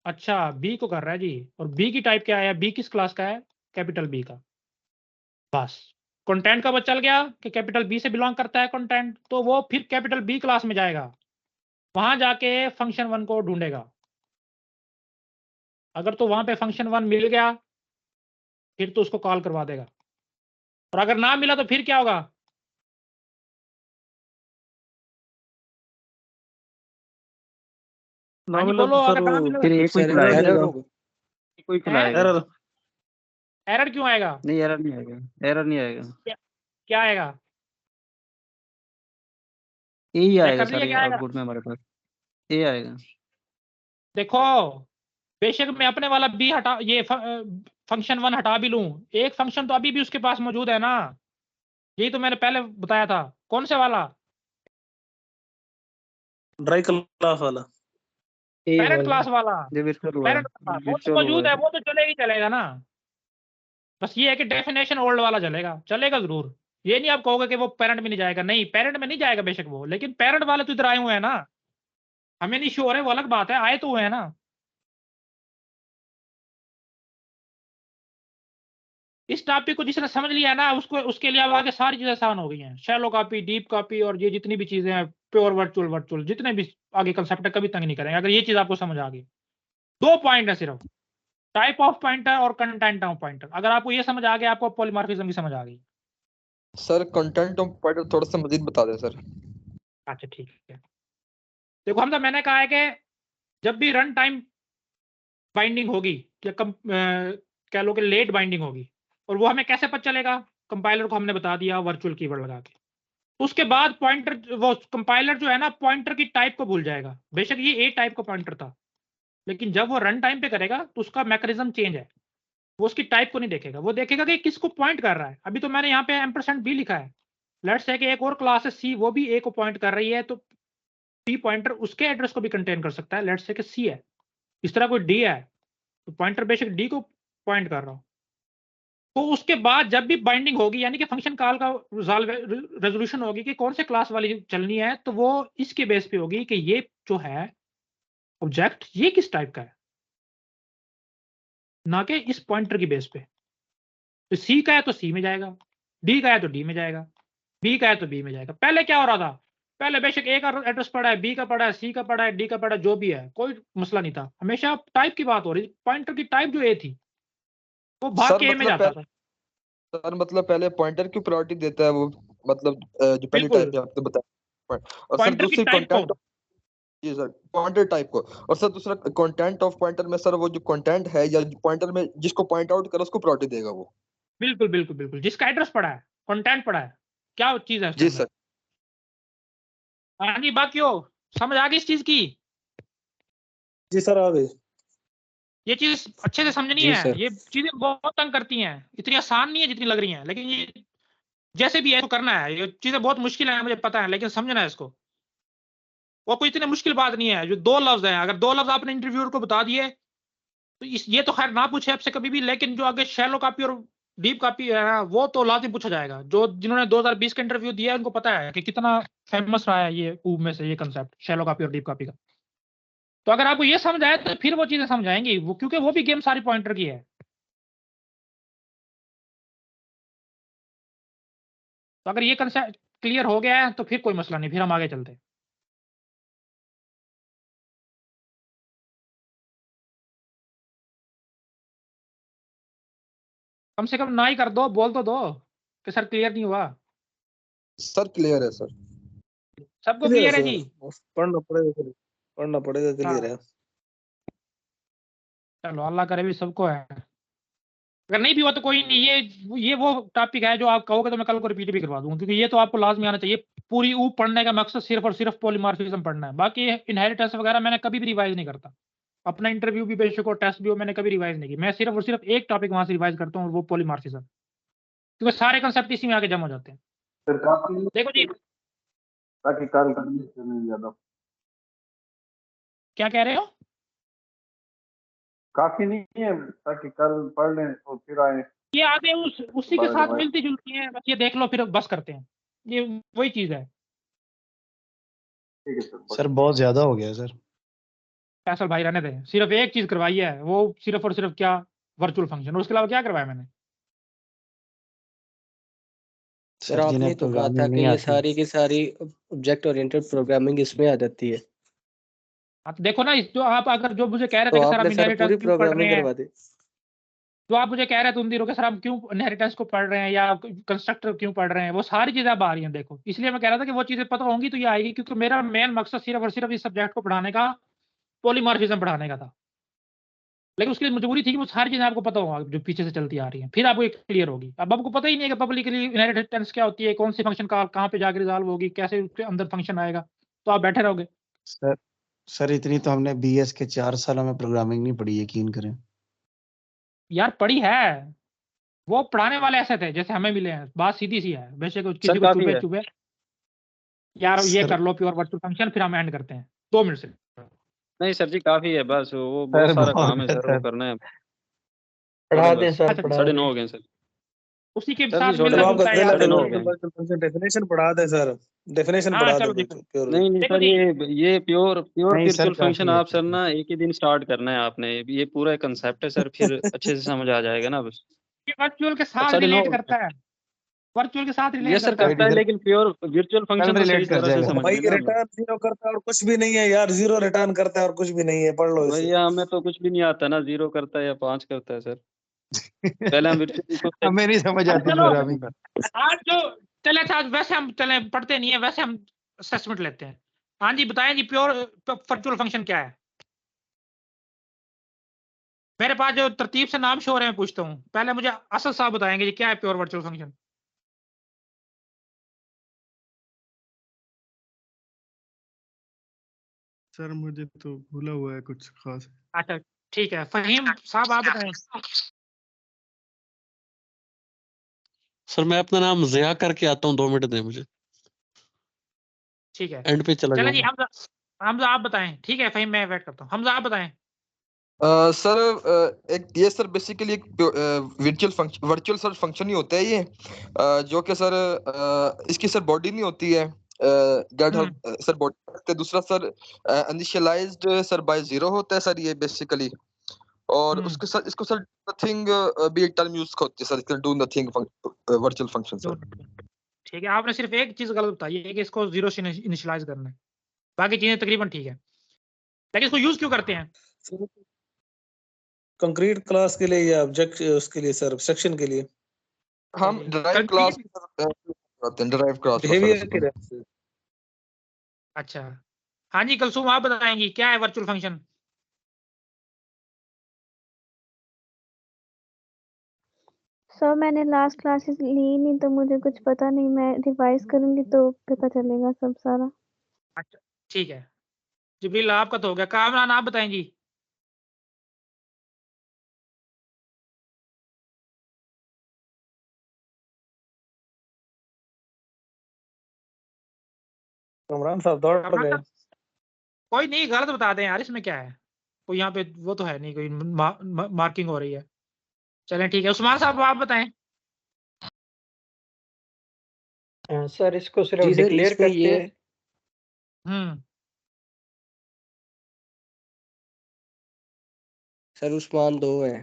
अच्छा, बी को कर रहा है जी, और बी की टाइप क्या है, बी किस क्लास का है, कैपिटल बी का। बस कंटेंट का पता चल गया कि कैपिटल बी से बिलोंग करता है कंटेंट, तो वो फिर कैपिटल बी क्लास में जाएगा, वहां जाके फंक्शन 1 को ढूंढेगा। अगर तो वहां पे फंक्शन 1 मिल गया फिर तो उसको कॉल करवा देगा, और अगर ना मिला तो फिर क्या होगा। ना हाँ जी मिला बोलो, तो अगर सर ना वो मिला फिर एक कोई सर चलाएगा, एरर जाएगा। होगा। कोई चलाएगा। एरर। एरर क्यों आएगा? नहीं एरर नहीं आएगा, एरर नहीं आएगा। क्या आएगा? यही चेक आएगा कर लिया सर, क्या आएगा? आउटपुट में हमारे पास ये आएगा। देखो, बेशक मैं अपने वाला बी हटा, ये फंक्शन 1 हटा भी लूं, एक फंक्शन तो अभी भी उसके पास मौजूद है ना। यही तो मैंने पहले बताया था। कौन से वाला? ड्राई क्लास वाला। पेरेंट क्लास वाला। जो विर्चुअल हुआ है, पेरेंट क्लास वो तो विर्चुअल हुआ मौजूद है। है, वो तो चलेगा ही चलेगा ना। बस ये है कि डेफिनेशन ओल्ड वाला चलेगा, चलेगा जरूर। ये नहीं आप कहोगे कि वो पेरेंट में नहीं जाएगा, नहीं पेरेंट में नहीं जाएगा बेशक वो, लेकिन पेरेंट वाले तो इधर आए हुए हैं ना, हमें नहीं श्योर है, वो अलग बात है, आए तो हुए हैं ना। इस टॉपिक को जिसने समझ लिया है ना, उसको उसके लिए अब आगे सारी चीजें आसान हो गई हैं। शैलो कॉपी, डीप कॉपी, और ये जितनी भी चीजें हैं, प्योर वर्चुअल, वर्चुअल जितने भी आगे कंसेप्ट है, कभी तंग नहीं करेंगे अगर ये चीज आपको समझ आ गई। 2 पॉइंट है सिर्फ, टाइप ऑफ पॉइंटर और कंटेंट ऑफ पॉइंटर। अगर आपको ये समझ आ गया, आपको पॉलीमॉर्फिज्म की समझ आ गई। सर कंटेंट ऑफ पॉइंटर थोड़ा सा मजीद बता दें सर। अच्छा ठीक है, देखो हमजा मैंने कहा है कि जब भी रन टाइम बाइंडिंग होगी या कह लो कि लेट बाइंडिंग होगी, और वो हमें कैसे पता चलेगा, कंपाइलर को हमने बता दिया वर्चुअल कीवर्ड लगा के, उसके बाद पॉइंटर वो कंपाइलर जो है ना पॉइंटर की टाइप को भूल जाएगा। बेशक ये ए टाइप का पॉइंटर था, लेकिन जब वो रन टाइम पे करेगा तो उसका मैकेनिज्म चेंज है, वो उसकी टाइप को नहीं देखेगा, वो देखेगा कि किसको पॉइंट कर रहा है। अभी तो मैंने यहाँ पे %b लिखा है, लेट्स से कि एक और क्लास है सी, वो भी ए को पॉइंट कर रही है, तो पी पॉइंटर उसके एड्रेस को भी कंटेन कर सकता है। लेट्स से कि सी है, इस तरह कोई डी है तो पॉइंटर बेशक डी को पॉइंट कर रहा हो। तो उसके बाद जब भी बाइंडिंग होगी, यानी कि फंक्शन कॉल का रेजोल्यूशन होगी कि कौन से क्लास वाली चलनी है, तो वो इसके बेस पे होगी कि ये जो है ऑब्जेक्ट ये किस टाइप का है, ना कि इस पॉइंटर की बेस पे। तो सी का है तो सी में जाएगा, डी का है तो डी में जाएगा, बी का है तो बी में जाएगा। पहले क्या हो रहा था, पहले बेशक ए का एड्रेस पड़ा है, बी का पड़ा है, सी का पड़ा है, डी का पड़ा है, जो भी है कोई मसला नहीं था, हमेशा टाइप की बात हो रही, पॉइंटर की टाइप जो ए थी वो भाग सर के ए में मतलब जाता था। सर मतलब पहले पॉइंटर की प्रायोरिटी देता है वो, मतलब जो पहली बिल्कुल, टाइप है आपने बताया, और सर पॉइंटर की दूसरी टाइप कंटेंट, को, जी सर पॉइंटर टाइप को, और सर दूसरा कंटेंट ऑफ पॉइंटर में सर वो जो कंटेंट है या पॉइंटर में जिसको पॉइंट आउट करे उसको प्रायोरिटी देगा वो। बिल्कुल बिल्कुल बिल्कुल, जिसका एड्रेस पड़ा है, कंटेंट पड़ा है, क्या चीज है उसके जी अंदर। सर। हाँ जी, बाकी हो समझ आ गई इस चीज की? जी सर आ गई। ये चीज अच्छे से समझनी जी है, सर। ये चीजें बहुत तंग करती हैं, इतनी आसान नहीं है जितनी लग रही हैं, लेकिन ये जैसे भी है तो करना है। ये चीजें बहुत मुश्किल है मुझे पता है, लेकिन समझना है इसको। वो कोई इतनी मुश्किल बात नहीं है, जो 2 लफ्ज हैं, अगर 2 लफ्ज आपने इंटरव्यूअर को बता दिए तो ये तो खैर ना पूछे आपसे कभी भी, लेकिन जो आगे शैलो कॉपी और डीप कॉपी है ना, वो तो लाजिम पूछा जाएगा। जो जिन्होंने 2020 का इंटरव्यू दिया है उनको पता है कि कितना फेमस रहा है ये ऊब में से ये कंसेप्ट शैलो कॉपी और डीप कॉपी का। तो अगर आपको ये समझ आए तो फिर वो चीजें समझ आएंगी, वो क्योंकि वो भी गेम सारी पॉइंटर की है। तो अगर ये कंसेप्ट क्लियर हो गया है तो फिर कोई मसला नहीं, फिर हम आगे चलते हैं। कम से कम ना ही कर दो, बोल तो दो कि सर क्लियर नहीं हुआ। सर क्लियर है सर। सबको क्लियर क्लियर है सर, जी? पढ़ना पड़ेगा, पढ़ना पड़ेगा, क्लियर है। चलो अल्लाह करे भी सबको है, अगर नहीं भी हुआ तो कोई नहीं। ये वो टॉपिक है जो आप कहोगे तो मैं कल को रिपीट भी करवा दूंगा, क्योंकि ये तो आपको लाजमी आना चाहिए। पूरी ऊप पढ़ने का मकसद सिर्फ और सिर्फ पॉलीमॉर्फिज्म पढ़ना है, बाकी इनहेरिटेंस वगैरह मैंने कभी भी रिवाइज नहीं करता। अपना इंटरव्यू भी बेशक हो, टेस्ट भी हो, मैंने कभी रिवाइज नहीं की। मैं सिर्फ और सिर्फ एक टॉपिक वहां से रिवाइज करता हूँ, और वो पॉलीमॉर्फिज्म, क्योंकि सारे कंसेप्ट इसी में आके जम हो जाते हैं। फिर काफी देखो जी, ताकि कल करने से नहीं ज्यादा क्या कह रहे हो? काफी नहीं है, ताकि कल पढ़ लें तो फिर आए ये आगे उसी के बाद साथ रिवाइज। मिलती जुलती है, बस ये देख लो फिर बस करते हैं, ये वही चीज है। ठीक है सर। सर बहुत ज्यादा हो गया सर। फैसल भाई रहने दें, सिर्फ एक चीज करवाई है, वो सिर्फ और सिर्फ क्या, वर्चुअल फंक्शन, उसके अलावा क्या करवाया मैंने? सर सर जी ने आपने तो कहा था प्रोग्रामिंग कि नहीं ये आती। सारी की सारी ऑब्जेक्ट ओरिएंटेड प्रोग्रामिंग इसमें आ जाती है, आप देखो ना, जो आप अगर जो मुझे कह रहे तो थे कि सर आपने हम सर इनहेरिटेंस पूरी क्यों पढ़ रहे प्रोग्रामिंग हैं, करवा दी। जो आप मुझे कह रहे थे उन दिनों के सर हम क्यों इनहेरिटेंस को पढ़ रहे हैं या कंस्ट्रक्टर क्यों पढ़ रहे हैं, वो सारी चीजें अब आ रही हैं। देखो इसलिए मैं कह रहा था कि वो चीजें पता होंगी तो ये आएगी, क्योंकि मेरा मेन मकसद सिर्फ और सिर्फ इस सब्जेक्ट को पढ़ाने का, पॉलीमॉर्फिज्म पढ़ाने का था। लेकिन उसके लिए मजबूरी थी कि वो सारी चीजें आपको पता होगा जो पीछे से चलती आ रही हैं, फिर आपको क्लियर होगी। अब आपको पता ही नहीं है कि पब्लिकली इनहेरिटेंस क्या होती है, कौन सी फंक्शन कहाँ पे जाकर रिजॉल्व होगी, कैसे उसके अंदर फंक्शन आएगा, तो आप बैठे रहोगे। सर इतनी तो हमने बीएस के 4 सालों में प्रोग्रामिंग नहीं पढ़ी, यकीन करें। यार पढ़ी है, वो पढ़ाने वाले ऐसे थे जैसे हमें मिले हैं, बात सीधी सी है। बेशक किसी सर को काफी चुभे है। चुभे, यार ये सर कर लो प्योर वर्चुअल फंक्शन, फिर हम एंड करते हैं 2 मिनट से। नहीं सर जी काफी है, बस वो बहुत सर सारा बहुत काम है है सर, वो सर। करना है। पढ़ा चलो दें बस सर, अच्छा, पढ़ा 9:30 दें। हो गए सर। उसी के सर साथ जी छोड़ मिलता चलो दें, आपका जुलता है पहला यार। 9:30 हो जो गए। फंक्शन डेफिनेशन पढ़ा दे सर, डेफिनेशन हाँ पढ़ा चलो दे देखो, प्योर। नहीं देखो सर, जी, ये प्योर नहीं सर वर्चुअल फंक्शन काफी है आप सर ना एक ही दिन स्टार्ट करना है आपने, ये पूरा कंसेप्ट है सर, फिर अच्छे से समझ आ जाएगा ना बस। ये वर्चुअल के अब साथ 9:30 रिलेट हो गए। करता है, वर्चुअल के साथ ये रिलेट सर करता है। करता है, लेकिन प्योर वर्चुअल कल फंक्शन तो सही रिलेट कर तरह से जाएगा। समझ भाई लेना आप। रिटर्न जीरो करता है और कुछ भी नहीं है यार, जीरो रिटर्न करता है और कुछ भी नहीं है, पढ़ लो इसे। भैया हमें तो कुछ भी नहीं आता ना, 0 करता है या 5 करता है सर। पहले हम वर्चुअल को हमें नहीं समझ अच्छा आती चलो, प्रोग्रामिंग। आज जो चले अच्छा वैसे हम चले पढ़ते नहीं है, वैसे हम असेसमेंट लेते हैं। हाँ जी बताएं जी, प्योर वर्चुअल फंक्शन क्या है? मेरे पास जो तरतीब से नाम शो हो रहे हैं पूछता हूँ, पहले मुझे असद साहब बताएंगे जी क्या है प्योर वर्चुअल फंक्शन। सर मुझे तो भूला हुआ है कुछ खास। अच्छा ठीक है, फहीम साहब आप बताएं। सर मैं अपना नाम ज़िया करके आता हूँ, 2 मिनट दें मुझे, ठीक है एंड पे चला चलें जी। जाऊँगा। हमजा आप बताएं। ठीक है फहीम मैं वेट करता हूँ, हमजा आप बताएं। सर एक ये सर बेसिकली एक वर्चुअल सर फंक्शन ही होता है ये, जो कि सर इसकी सर बॉडी नहीं होती है, गेट हम्म, सर बॉडी। दूसरा सर इनिशियलाइज्ड सर बाय 0 होता है सर ये बेसिकली, और हम्म, उसके सर इसको सर नथिंग भी एक टर्म यूज होती है सर, इसका डू नथिंग वर्चुअल फंक्शन दो सर। ठीक है, आपने सिर्फ एक चीज गलत बताई है कि इसको 0 से इनिशियलाइज करना है, बाकी चीजें तकरीबन ठीक है, लेकिन इसको यूज क्यों करते हैं? कंक्रीट क्लास के लिए या ऑब्जेक्ट उसके लिए सर, एब्स्ट्रैक्शन के लिए, हम drive class concrete drive class behaviour के लिए। अच्छा हाँ जी कलसूम आप बताएंगी क्या है वर्चुअल फंक्शन? सर मैंने लास्ट क्लासेस ली नहीं तो मुझे कुछ पता नहीं, मैं रिवाइज करूंगी तो पता चलेगा सब सारा। अच्छा ठीक है, जिब्रील आपका तो हो गया, कामरान आप बताएंगी। कमरान साहब दौड़ कामरान गए। साहब, कोई नहीं गलत बता दें यार, इसमें क्या है, कोई यहाँ पे वो तो है नहीं, कोई मार्किंग हो रही है। चलें ठीक है, उस्मान साहब आप बताएं। सर इसको सिर्फ जी सर डिक्लेयर इसमें करते ये हैं। सर उस्मान 2 है।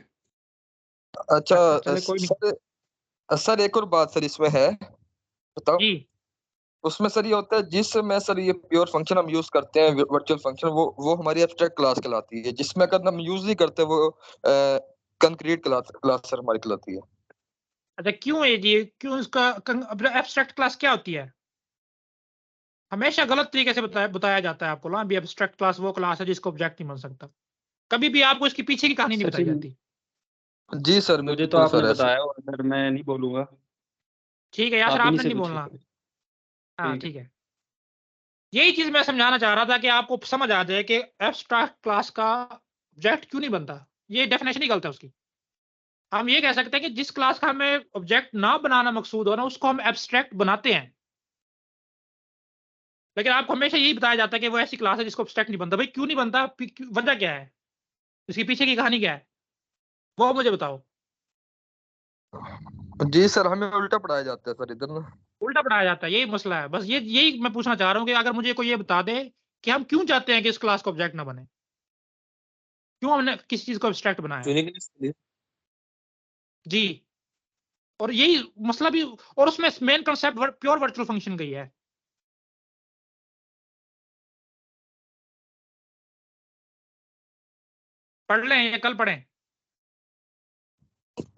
अच्छा अच्छा चले कोई नहीं सर एक और बात सर इसमें है, बताओ। जी। उसमें सर ये होता है जिसमें सर ये प्योर फंक्शन हम यूज करते हैं वर्चुअल फंक्शन, वो हमारी एब्स्ट्रैक्ट क्लास कहलाती है, जिसमें अगर हम यूज नहीं करते वो कंक्रीट क्लास सर हमारी कहलाती है। अच्छा क्यों है जी, क्यों इसका एब्स्ट्रैक्ट क्लास क्या होती है? हमेशा गलत तरीके से बताया जाता है आपको ना, भी एब्स्ट्रैक्ट क्लास वो क्लास है जिसको ऑब्जेक्ट नहीं बन सकता, कभी भी आपको इसकी पीछे की कहानी नहीं सर बताई जी जाती। जी सर मुझे तो बिल्कुल आपने सर ऐसे। बताया, और सर मैं नहीं बोलूंगा, ठीक है यासर आप इन्हीं आपने से नहीं पूछिए बोलना। सर। हाँ ठीक है। ठीक है, यही चीज मैं समझाना चाह रहा था कि आपको समझ आ जाए कि एब्स्ट्रैक्ट क्लास का ऑब्जेक्ट क्यों नहीं बनता, ये डेफिनेशन ही गलत है उसकी। हम ये कह सकते हैं कि जिस क्लास का हमें ऑब्जेक्ट ना बनाना मकसूद हो ना, उसको हम एब्स्ट्रैक्ट बनाते हैं, लेकिन आपको हमेशा यही बताया जाता है कि वो ऐसी क्लास है जिसको एब्स्ट्रैक्ट नहीं बनता। भाई क्यों नहीं बनता, वजह क्या है, इसके पीछे की कहानी क्या है, वो मुझे बताओ। जी सर हमें उल्टा पढ़ाया जाता है सर इधर ना। उल्टा पढ़ाया जाता है, यही मसला है, बस यही मैं पूछना चाह रहा हूँ कि अगर मुझे कोई ये बता दे कि हम क्यों चाहते हैं कि इस क्लास का ऑब्जेक्ट ना बने, क्यों हमने किसी चीज को एब्स्ट्रैक्ट बनाया जी। और यही मसला भी, और उसमें main concept pure virtual function का ही है। पढ़ लें या कल पढ़ें?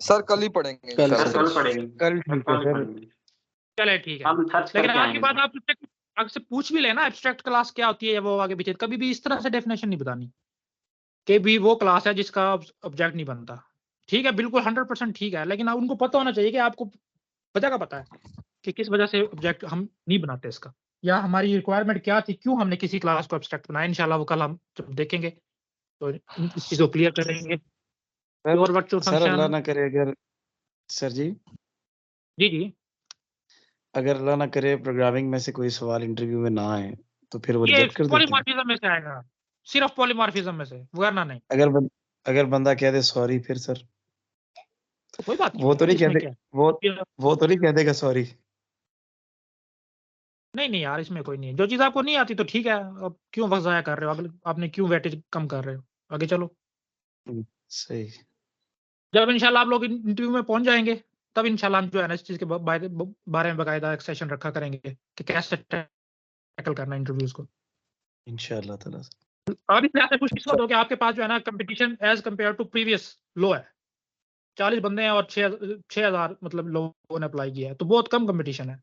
सर कल ही पढ़ेंगे कल इंशाल्लाह। सर कल ठीक है सर। चले ठीक है, हम सर्च लेकिन करके आपकी आएंगे बात सर। आप आपसे पूछ भी लेना एब्स्ट्रैक्ट क्लास क्या होती है, वो आगे पीछे कभी भी इस तरह से डेफिनेशन नहीं बतानी कि भी वो क्लास है जिसका ऑब्जेक्ट नहीं बनता। ठीक है बिल्कुल 100% ठीक है, लेकिन उनको पता होना चाहिए कि आपको वजह का पता है कि किस वजह से ऑब्जेक्ट हम नहीं बनाते इसका, या हमारी रिक्वायरमेंट क्या थी, क्यों हमने किसी क्लास को एब्स्ट्रैक्ट बनाया। इंशाल्लाह वो कल हम जब देखेंगे तो इस चीज को क्लियर करेंगे। प्योर वर्चुअल सर अल्लाह फंक्शन ना करे, अगर सर जी जी जी, अगर अल्लाह ना करे प्रोग्रामिंग में से कोई सवाल इंटरव्यू में ना आए तो फिर वो ये रिजेक्ट कर देते हैं। पॉलीमॉर्फिज्म में से आएगा, सिर्फ पॉलीमॉर्फिज्म में से, वरना नहीं। अगर बंदा कह दे सॉरी फिर सर, तो कोई बात नहीं वो है तो यार, नहीं कह इसमें दे, क्या है। वो तो नहीं कह देगा सॉरी। नहीं नहीं यार, इसमें कोई नहीं है, जो चीज आपको नहीं आती तो ठीक है, अब क्यों वक्त जाया कर रहे हो, अगले आपने क्यों वेटेज कम कर रहे हो, आगे चलो। सही। जब इंशाल्लाह आप लोग इंटरव्यू में पहुंच जाएंगे तब इंशाल्लाह हम जो है ना इस चीज के बारे में बाकायदा एक सेशन रखा करेंगे कि कैसे टैकल करना इंटरव्यूज को। इंशाल्लाह ताला। और इसमें आपने खुशकिस्मत हो कि आपके पास जो है ना competition as compared to previous low है। 40 बंदे हैं और 6,000 मतलब लोगों ने अप्लाई किया है, तो बहुत कम कंपटीशन है।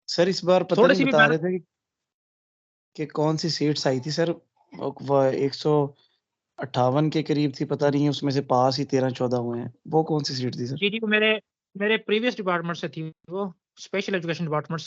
सर इस बार पता थोड़ी नहीं सी भी बता मेहनत रहे थे कि कौन सी सीट्स आई थी सर, वो 158 के करीब थी, पता नहीं उसमें से पास ही 13-14 हुए हैं, वो कौन सी सीट थी सर? जी, जी, मेरे प्रीवियस डिपार्टमेंट से थी वो, स्पेशल एजुकेशन डिपार्टमेंट